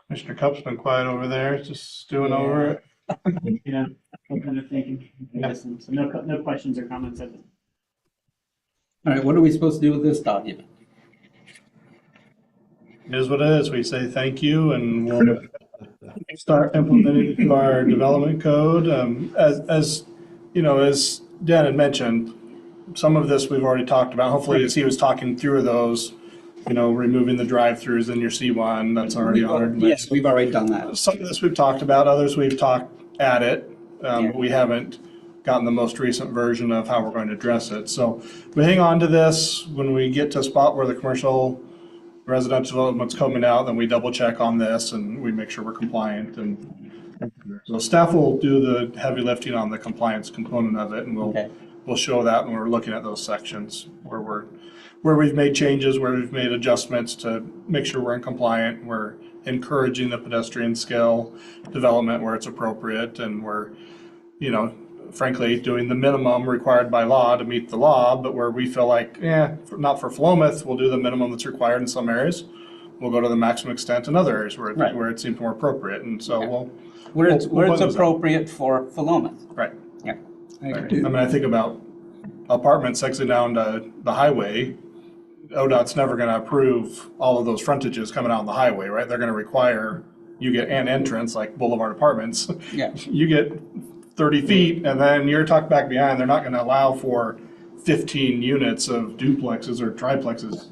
Commissioner Cup's been quiet over there, just stewing over it. Yeah, I'm kind of thinking. So no questions or comments. All right, what are we supposed to do with this document? It is what it is. We say thank you and we'll start implementing it to our development code. As you know, as Dan had mentioned, some of this we've already talked about. Hopefully, as he was talking through those, you know, removing the drive-throughs in your C1, that's already honored. Yes, we've already done that. Some of this we've talked about, others we've talked at it, but we haven't gotten the most recent version of how we're going to address it. So we hang on to this. When we get to a spot where the commercial residential development's coming out, then we double check on this and we make sure we're compliant. And so staff will do the heavy lifting on the compliance component of it, and we'll show that when we're looking at those sections where we've made changes, where we've made adjustments to make sure we're in compliant. We're encouraging the pedestrian scale development where it's appropriate, and we're, you know, frankly, doing the minimum required by law to meet the law, but where we feel like, not for Philomath, we'll do the minimum that's required in some areas. We'll go to the maximum extent in other areas where it seems more appropriate, and so Where it's those out. appropriate for Philomath. Right. Yeah. I mean, I think about apartments exiting down to the highway. ODOT's never going to approve all of those frontages coming out on the highway, right? They're going to require you get an entrance like Boulevard Apartments. Yeah. You get 30 feet and then you're tucked back behind. They're not going to allow for 15 units of duplexes or triplexes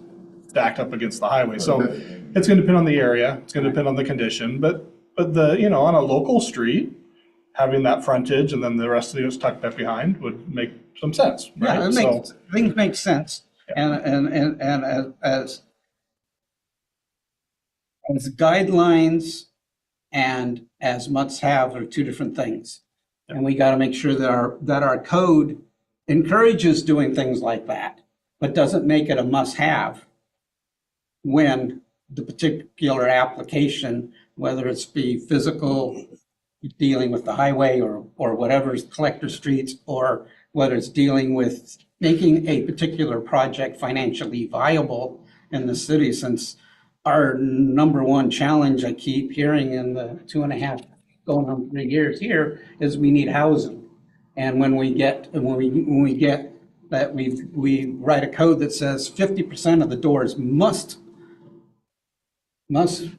stacked up against the highway. So it's going to depend on the area. It's going to depend on the condition. But on a local street, having that frontage and then the rest of the units tucked up behind would make some sense, right? Yeah, things make sense. And as guidelines and as must-have are two different things. And we got to make sure that our code encourages doing things like that, but doesn't make it a must-have when the particular application, whether it's be physical, dealing with the highway or whatever's collector streets, or whether it's dealing with making a particular project financially viable in the city, since our number one challenge I keep hearing in the 2.5 going on 3 years here is we need housing. And when we get that we write a code that says 50% of the doors must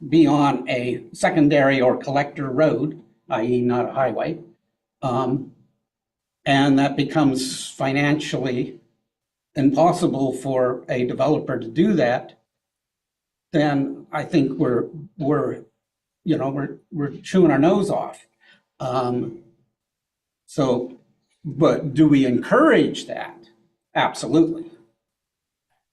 be on a secondary or collector road, i.e. not a highway, and that becomes financially impossible for a developer to do that, then I think we're chewing our nose off. But do we encourage that? Absolutely.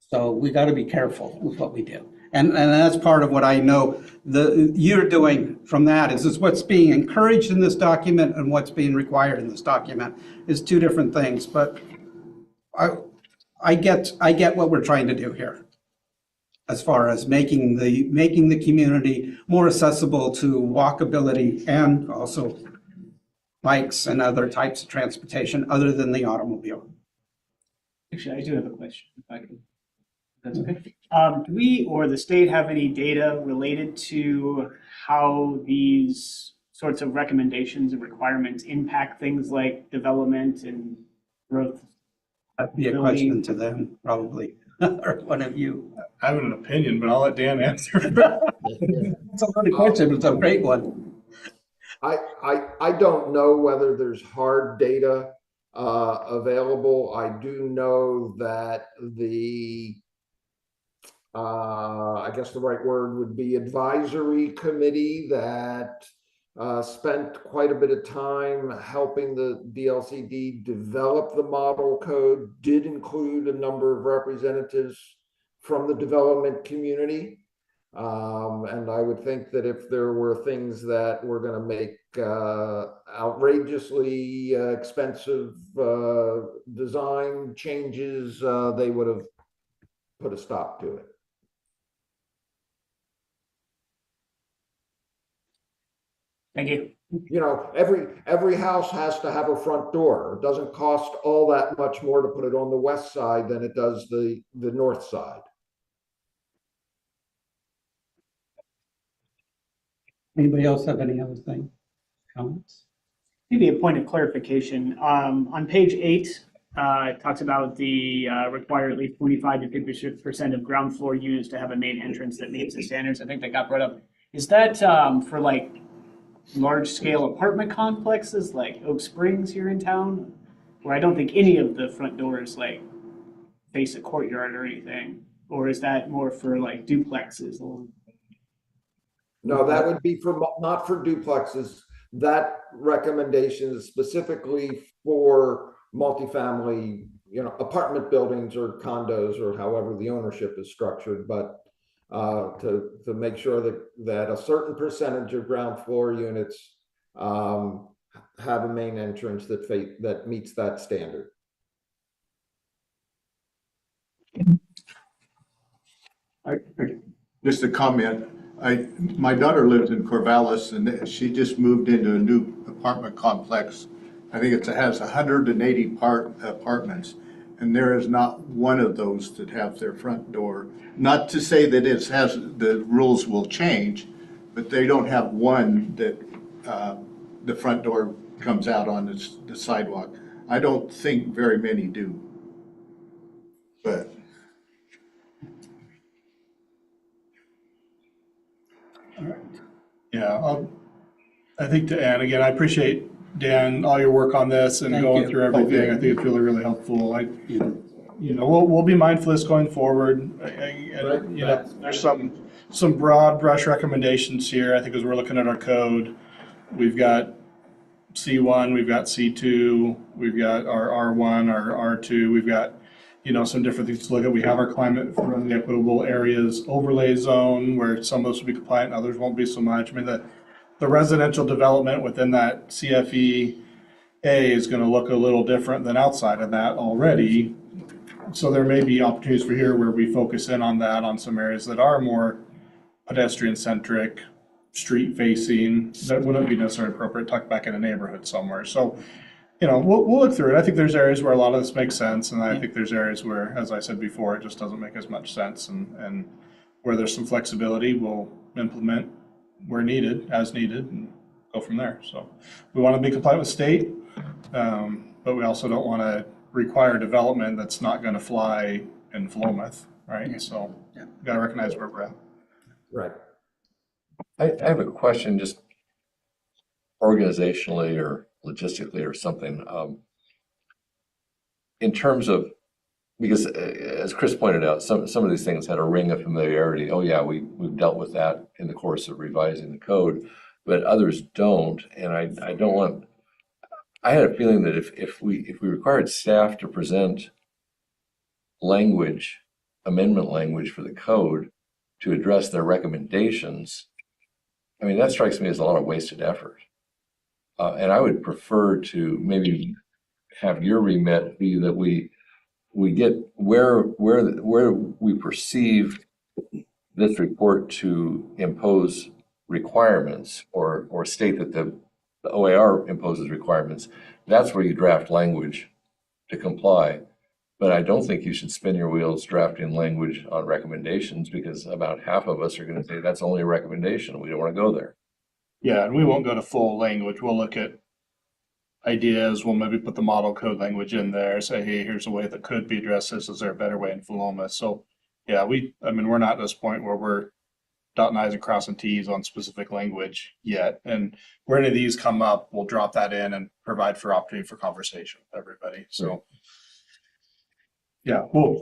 So we got to be careful with what we do. And that's part of what I know you're doing from that is what's being encouraged in this document and what's being required in this document is two different things. But I get what we're trying to do here as far as making the community more accessible to walkability and also bikes and other types of transportation other than the automobile. Actually, I do have a question, if I can. That's okay. Do we or the state have any data related to how these sorts of recommendations and requirements impact things like development and growth? That'd be a question to them, probably, or one of you. I have an opinion, but I'll let Dan answer. It's a loaded question, but it's a great one. I don't know whether there's hard data available. I do know that I guess the right word would be advisory committee that spent quite a bit of time helping the DLCD develop the model code, did include a number of representatives from the development community. And I would think that if there were things that were going to make outrageously expensive design changes, they would have put a stop to it. Thank you. You know, every house has to have a front door. It doesn't cost all that much more to put it on the west side than it does the north side. Anybody else have any other thing? Comments? Maybe a point of clarification. On page 8, it talks about the require at least 25 to 50% of ground floor units to have a main entrance that meets the standards. I think that got brought up. Is that for like large scale apartment complexes like Oak Springs here in town? Where I don't think any of the front doors like face a courtyard or anything. Or is that more for like duplexes? No, that would be for not for duplexes. That recommendation is specifically for multifamily, apartment buildings or condos or however the ownership is structured, but to make sure that a certain percentage of ground floor units have a main entrance that meets that standard. Just a comment. My daughter lives in Corvallis, and she just moved into a new apartment complex. I think it has 180 apartments, and there is not one of those that have their front door. Not to say that the rules will change, but they don't have one that the front door comes out on the sidewalk. I don't think very many do, but. Yeah, I think and again, I appreciate, Dan, all your work on this and Thank going you. through everything. I think it's really, really helpful. we'll be mindful of this going forward. And, there's some broad brush recommendations here. I think as we're looking at our code, we've got C1, we've got C2, we've got our R1, our R2, we've got, some different things to look at. We have our climate friendly equitable areas overlay zone where some of those will be compliant, others won't be so much. I mean, the residential development within that CFE A is going to look a little different than outside of that already. So there may be opportunities for here where we focus in on that, on some areas that are more pedestrian centric, street facing, that wouldn't be necessarily appropriate tucked back in a neighborhood somewhere. So, we'll look through it. I think there's areas where a lot of this makes sense. And I think there's areas where, as I said before, it just doesn't make as much sense. And where there's some flexibility, we'll implement where needed, as needed, and go from there. So we want to be compliant with state, but we also don't want to require development that's not going to fly in Philomath, right? So we got to recognize where we're at. Right. I have a question, just organizationally or logistically or something. In terms of, because as Chris pointed out, some of these things had a ring of familiarity. Oh yeah, we've dealt with that in the course of revising the code, but others don't. And I don't want, I had a feeling that if we required staff to present language, amendment language for the code to address their recommendations, I mean, that strikes me as a lot of wasted effort. And I would prefer to maybe have your remit be that we get where we perceive this report to impose requirements or state that the OAR imposes requirements. That's where you draft language to comply. But I don't think you should spin your wheels drafting language on recommendations, because about half of us are going to say that's only a recommendation. We don't want to go there. Yeah, and we won't go to full language. We'll look at ideas. We'll maybe put the model code language in there, say, hey, here's a way that could be addressed. This is there a better way in Philomath? So yeah, we're not at this point where we're dotting I's and crossing T's on specific language yet. And where any of these come up, we'll drop that in and provide for opportunity for conversation with everybody. So yeah, we'll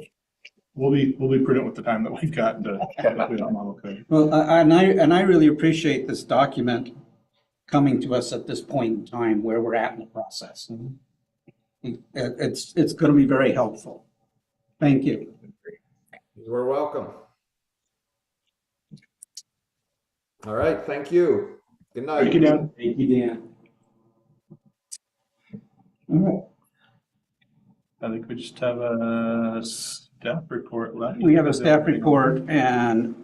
be prudent with the time that we've got to complete that model code. Well, and I really appreciate this document coming to us at this point in time where we're at in the process. It's going to be very helpful. Thank you. You're welcome. All right, thank you. Good night. Thank you, Dan. Thank you, Dan. All right. I think we just have a staff report left. We have a staff report and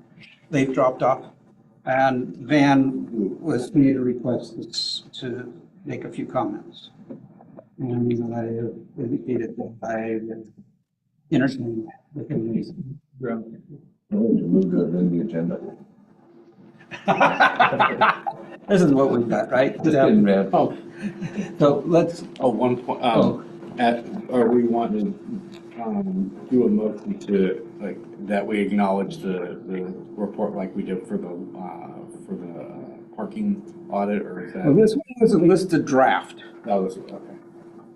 they've dropped off. And Van was made a request to make a few comments. And I indicated that I entertained the committee's. Move that in the agenda. This is what we've got, right? Just kidding, man. Oh, So let's, one point, are we wanting to do a motion to, like, that we acknowledge the report like we did for the parking audit, or is that? well, this one wasn't listed draft. That was, okay.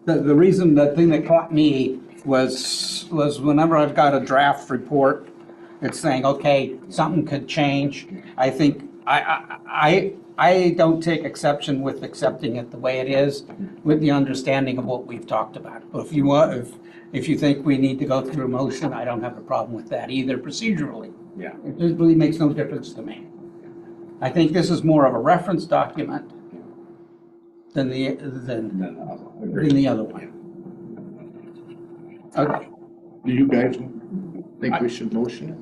The reason, the thing that caught me was whenever I've got a draft report, it's saying, okay, something could change. I think, I don't take exception with accepting it the way it is, with the understanding of what we've talked about. But if you think we need to go through a motion, I don't have a problem with that either procedurally. Yeah. It just really makes no difference to me. I think this is more of a reference document than the other one. Okay. Do you guys think we should motion it?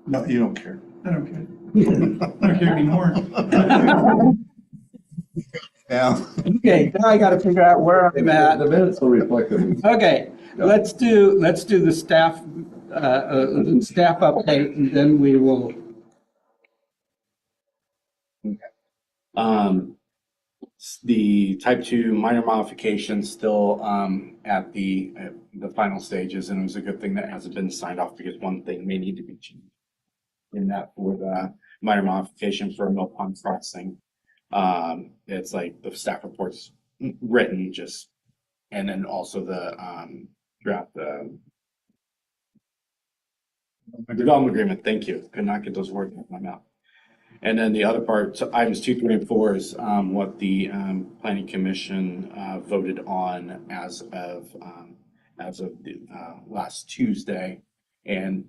No, you don't care. I don't care. I don't care anymore. Yeah. Okay, now I gotta figure out where I'm at. The minutes will reflect it. Okay, let's do the staff update, and then we will. The type 2 minor modification still at the final stages, and it was a good thing that hasn't been signed off, because one thing may need to be changed in that for the minor modification for Mill Pond Crossing. It's like the staff report's written, just, and then also the draft development agreement. Thank you. Could not get those words out of my mouth. And then the other part, so items 2, 3, and 4 is what the planning commission voted on as of the last Tuesday, and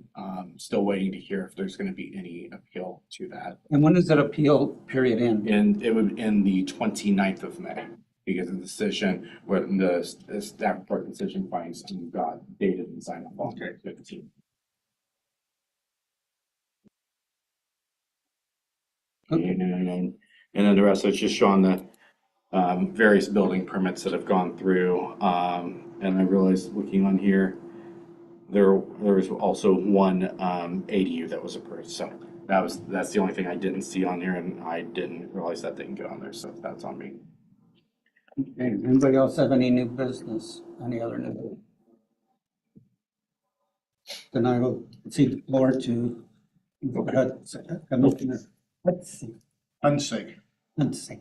still waiting to hear if there's going to be any appeal to that. And when does that appeal period end? And it would end the 29th of May because of the decision where the staff report decision findings got dated and signed off on 15. And then the rest of it's just showing the various building permits that have gone through. And I realized looking on here, there was also one ADU that was approved. So that's the only thing I didn't see on there, and I didn't realize that didn't get on there. So that's on me. Okay, anybody else have any new business? Any other new business? Then I will cede the floor to Commissioner. Let's see. Unsafe. Let's see.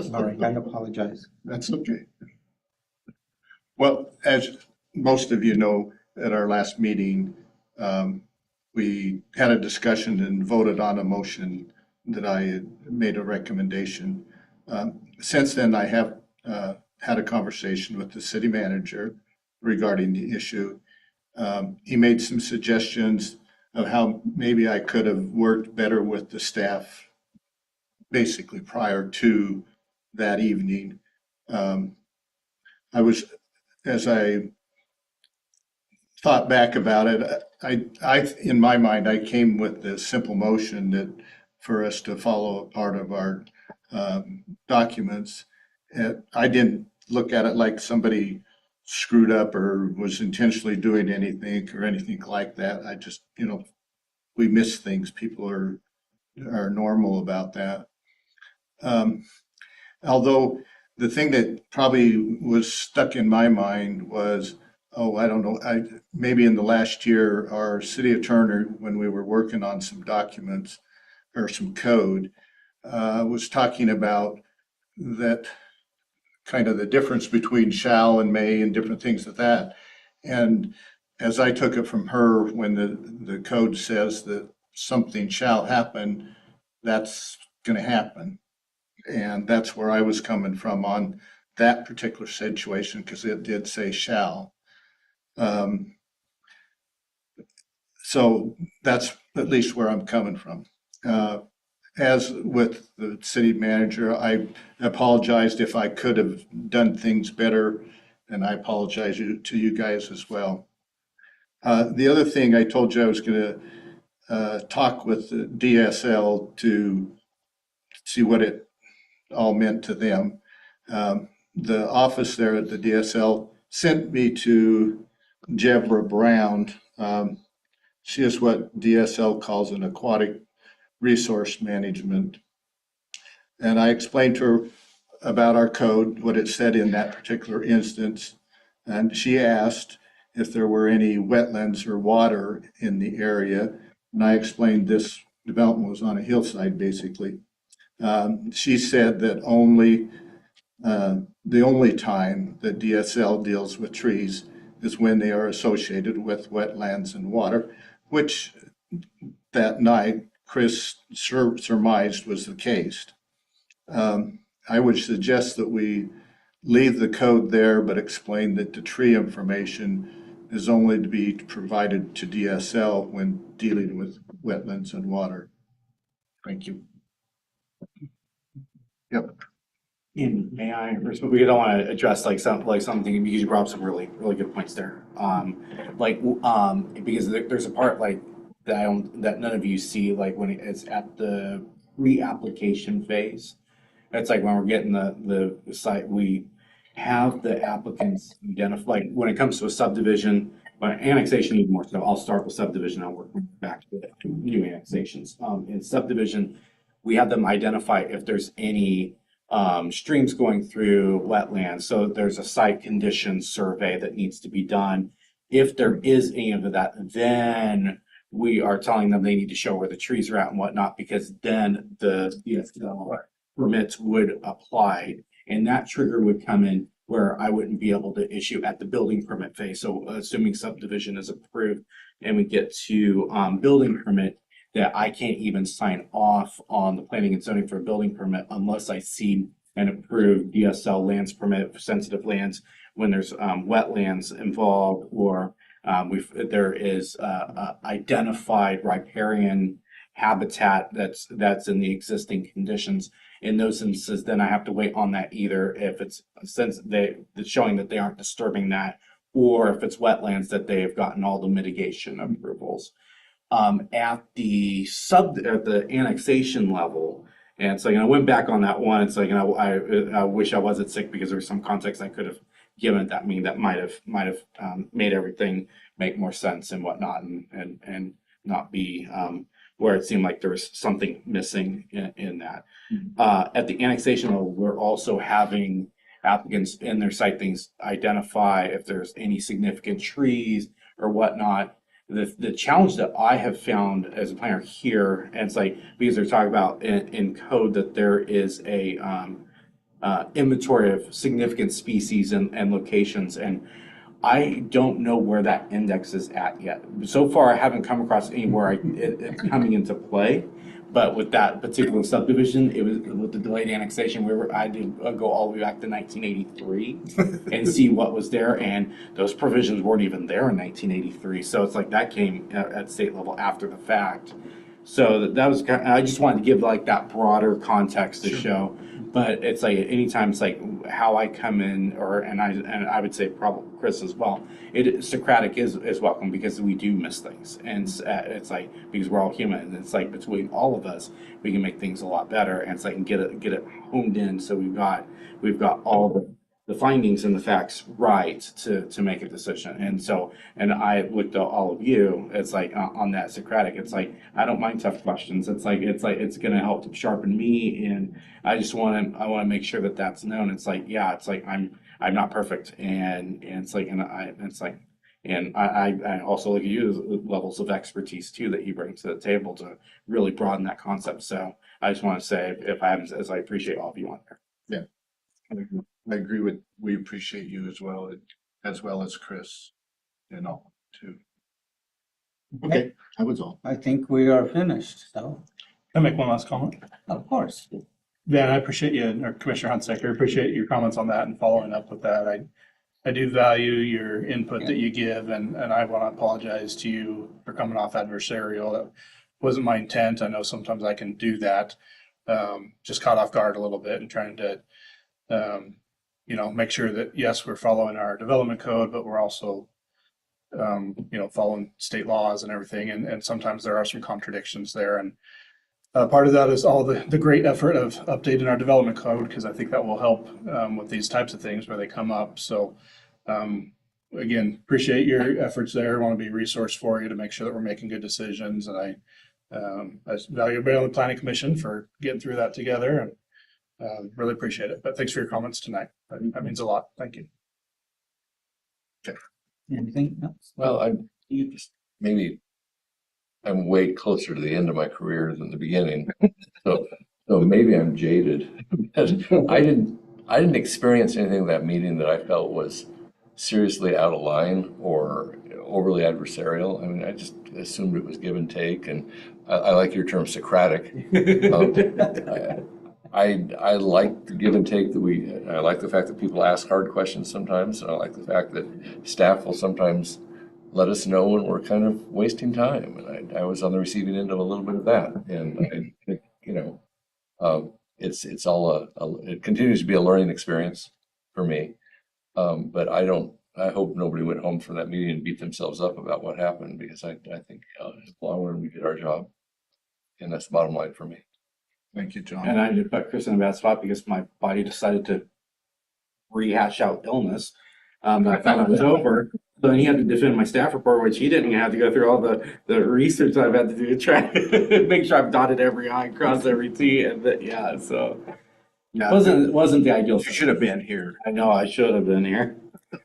Sorry, I apologize. That's okay. Well, as most of you know, at our last meeting, we had a discussion and voted on a motion that I had made a recommendation. Since then, I have had a conversation with the city manager regarding the issue. He made some suggestions of how maybe I could have worked better with the staff basically prior to that evening. As I thought back about it, I in my mind, I came with the simple motion that for us to follow a part of our documents. And I didn't look at it like somebody screwed up or was intentionally doing anything or anything like that. I just, we miss things. People are normal about that. Although the thing that probably was stuck in my mind was, I don't know, maybe in the last year, our city attorney, when we were working on some documents or some code, was talking about that kind of the difference between shall and may and different things like that. And as I took it from her, when the code says that something shall happen, that's going to happen. And that's where I was coming from on that particular situation, because it did say shall. So that's at least where I'm coming from. As with the city manager, I apologized if I could have done things better, and I apologize to you guys as well. The other thing I told you I was going to talk with the DSL to see what it all meant to them. The office there at the DSL sent me to Jebra Brown. She is what DSL calls an aquatic resource management. And I explained to her about our code, what it said in that particular instance. And she asked if there were any wetlands or water in the area. And I explained this development was on a hillside, basically. She said that the only time that DSL deals with trees is when they are associated with wetlands and water, which that night Chris surmised was the case. I would suggest that we leave the code there, but explain that the tree information is only to be provided to DSL when dealing with wetlands and water. Thank you. Yep. And may I, we don't want to address something because you brought up some really, really good points there. Because there's a part that none of you see, when it's at the pre-application phase. It's like when we're getting the site, we have the applicants identify, when it comes to a subdivision, but annexation even more so. I'll start with subdivision, I'll work back to new annexations. In subdivision, we have them identify if there's any streams going through wetlands. So there's a site condition survey that needs to be done. If there is any of that, then we are telling them they need to show where the trees are at and whatnot, because then the permits would apply. And that trigger would come in where I wouldn't be able to issue at the building permit phase. So assuming subdivision is approved and we get to building permit, that I can't even sign off on the planning and zoning for a building permit unless I see an approved DSL lands permit for sensitive lands when there's wetlands involved, or there is identified riparian habitat that's in the existing conditions. In those instances, then I have to wait on that either if it's showing that they aren't disturbing that, or if it's wetlands that they have gotten all the mitigation approvals. At the annexation level, and so I went back on that one. It's I wish I wasn't sick because there was some context I could have given that might have made everything make more sense and whatnot, and not be where it seemed like there was something missing in that. At the annexation level, we're also having applicants in their site things identify if there's any significant trees or whatnot. The challenge that I have found as a planner here, and it's because they're talking about in code that there is a inventory of significant species and locations, and I don't know where that index is at yet. So far, I haven't come across anywhere it's coming into play. But with that particular subdivision, it was with the delayed annexation. I did go all the way back to 1983 and see what was there, and those provisions weren't even there in 1983. So it's that came at state level after the fact. So that was I just wanted to give that broader context to show. But it's anytime it's how I come in, and I would say probably Chris as well. Socratic is welcome because we do miss things, and it's because we're all human. And it's between all of us we can make things a lot better, and it's and get it honed in. So we've got all the findings and the facts right to make a decision. And I looked at all of you. It's on that Socratic. It's I don't mind tough questions. It's it's going to help to sharpen me, and I want to make sure that that's known. It's I'm not perfect, and I also look at you as levels of expertise too that you bring to the table to really broaden that concept. So I just want to say, if I haven't, as I appreciate all of you on there. Yeah. I agree we appreciate you as well as Chris and all too. Okay, that was all. I think we are finished, so, Can I make one last comment? of course. Ben, I appreciate you, or Commissioner Hunsaker, I appreciate your comments on that and following up with that. I do value your input that you give, and I want to apologize to you for coming off adversarial. That wasn't my intent. I know sometimes I can do that. Just caught off guard a little bit and trying to make sure that, yes, we're following our development code, but we're also, following state laws and everything. And sometimes there are some contradictions there. And part of that is all the great effort of updating our development code, because I think that will help with these types of things where they come up. So again, appreciate your efforts there. I want to be a resource for you to make sure that we're making good decisions. And I value everybody on the Planning Commission for getting through that together. And really appreciate it. But thanks for your comments tonight. That means a lot. Thank you. Anything else? Well, maybe I'm way closer to the end of my career than the beginning. So maybe I'm jaded. I didn't experience anything in that meeting that I felt was seriously out of line or overly adversarial. I mean, I just assumed it was give and take, and I like your term Socratic. I like the give and take I like the fact that people ask hard questions sometimes, and I like the fact that staff will sometimes let us know when we're kind of wasting time. And I was on the receiving end of a little bit of that. And I think, it's all it continues to be a learning experience for me. But I hope nobody went home from that meeting and beat themselves up about what happened, because I think as long as we did our job, and that's the bottom line for me. Thank you, John. And I did put Chris in a bad spot because my body decided to rehash out illness that I thought I was over. So then he had to defend my staff report, which he didn't have to go through all the research I've had to do to try to make sure I've dotted every I and crossed every T. And so it wasn't the ideal. You should have been here. I know I should have been here,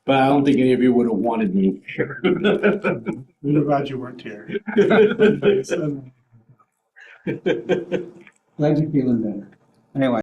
but I don't think any of you would have wanted me here. We're glad you weren't here. Glad you're feeling better. Anyway.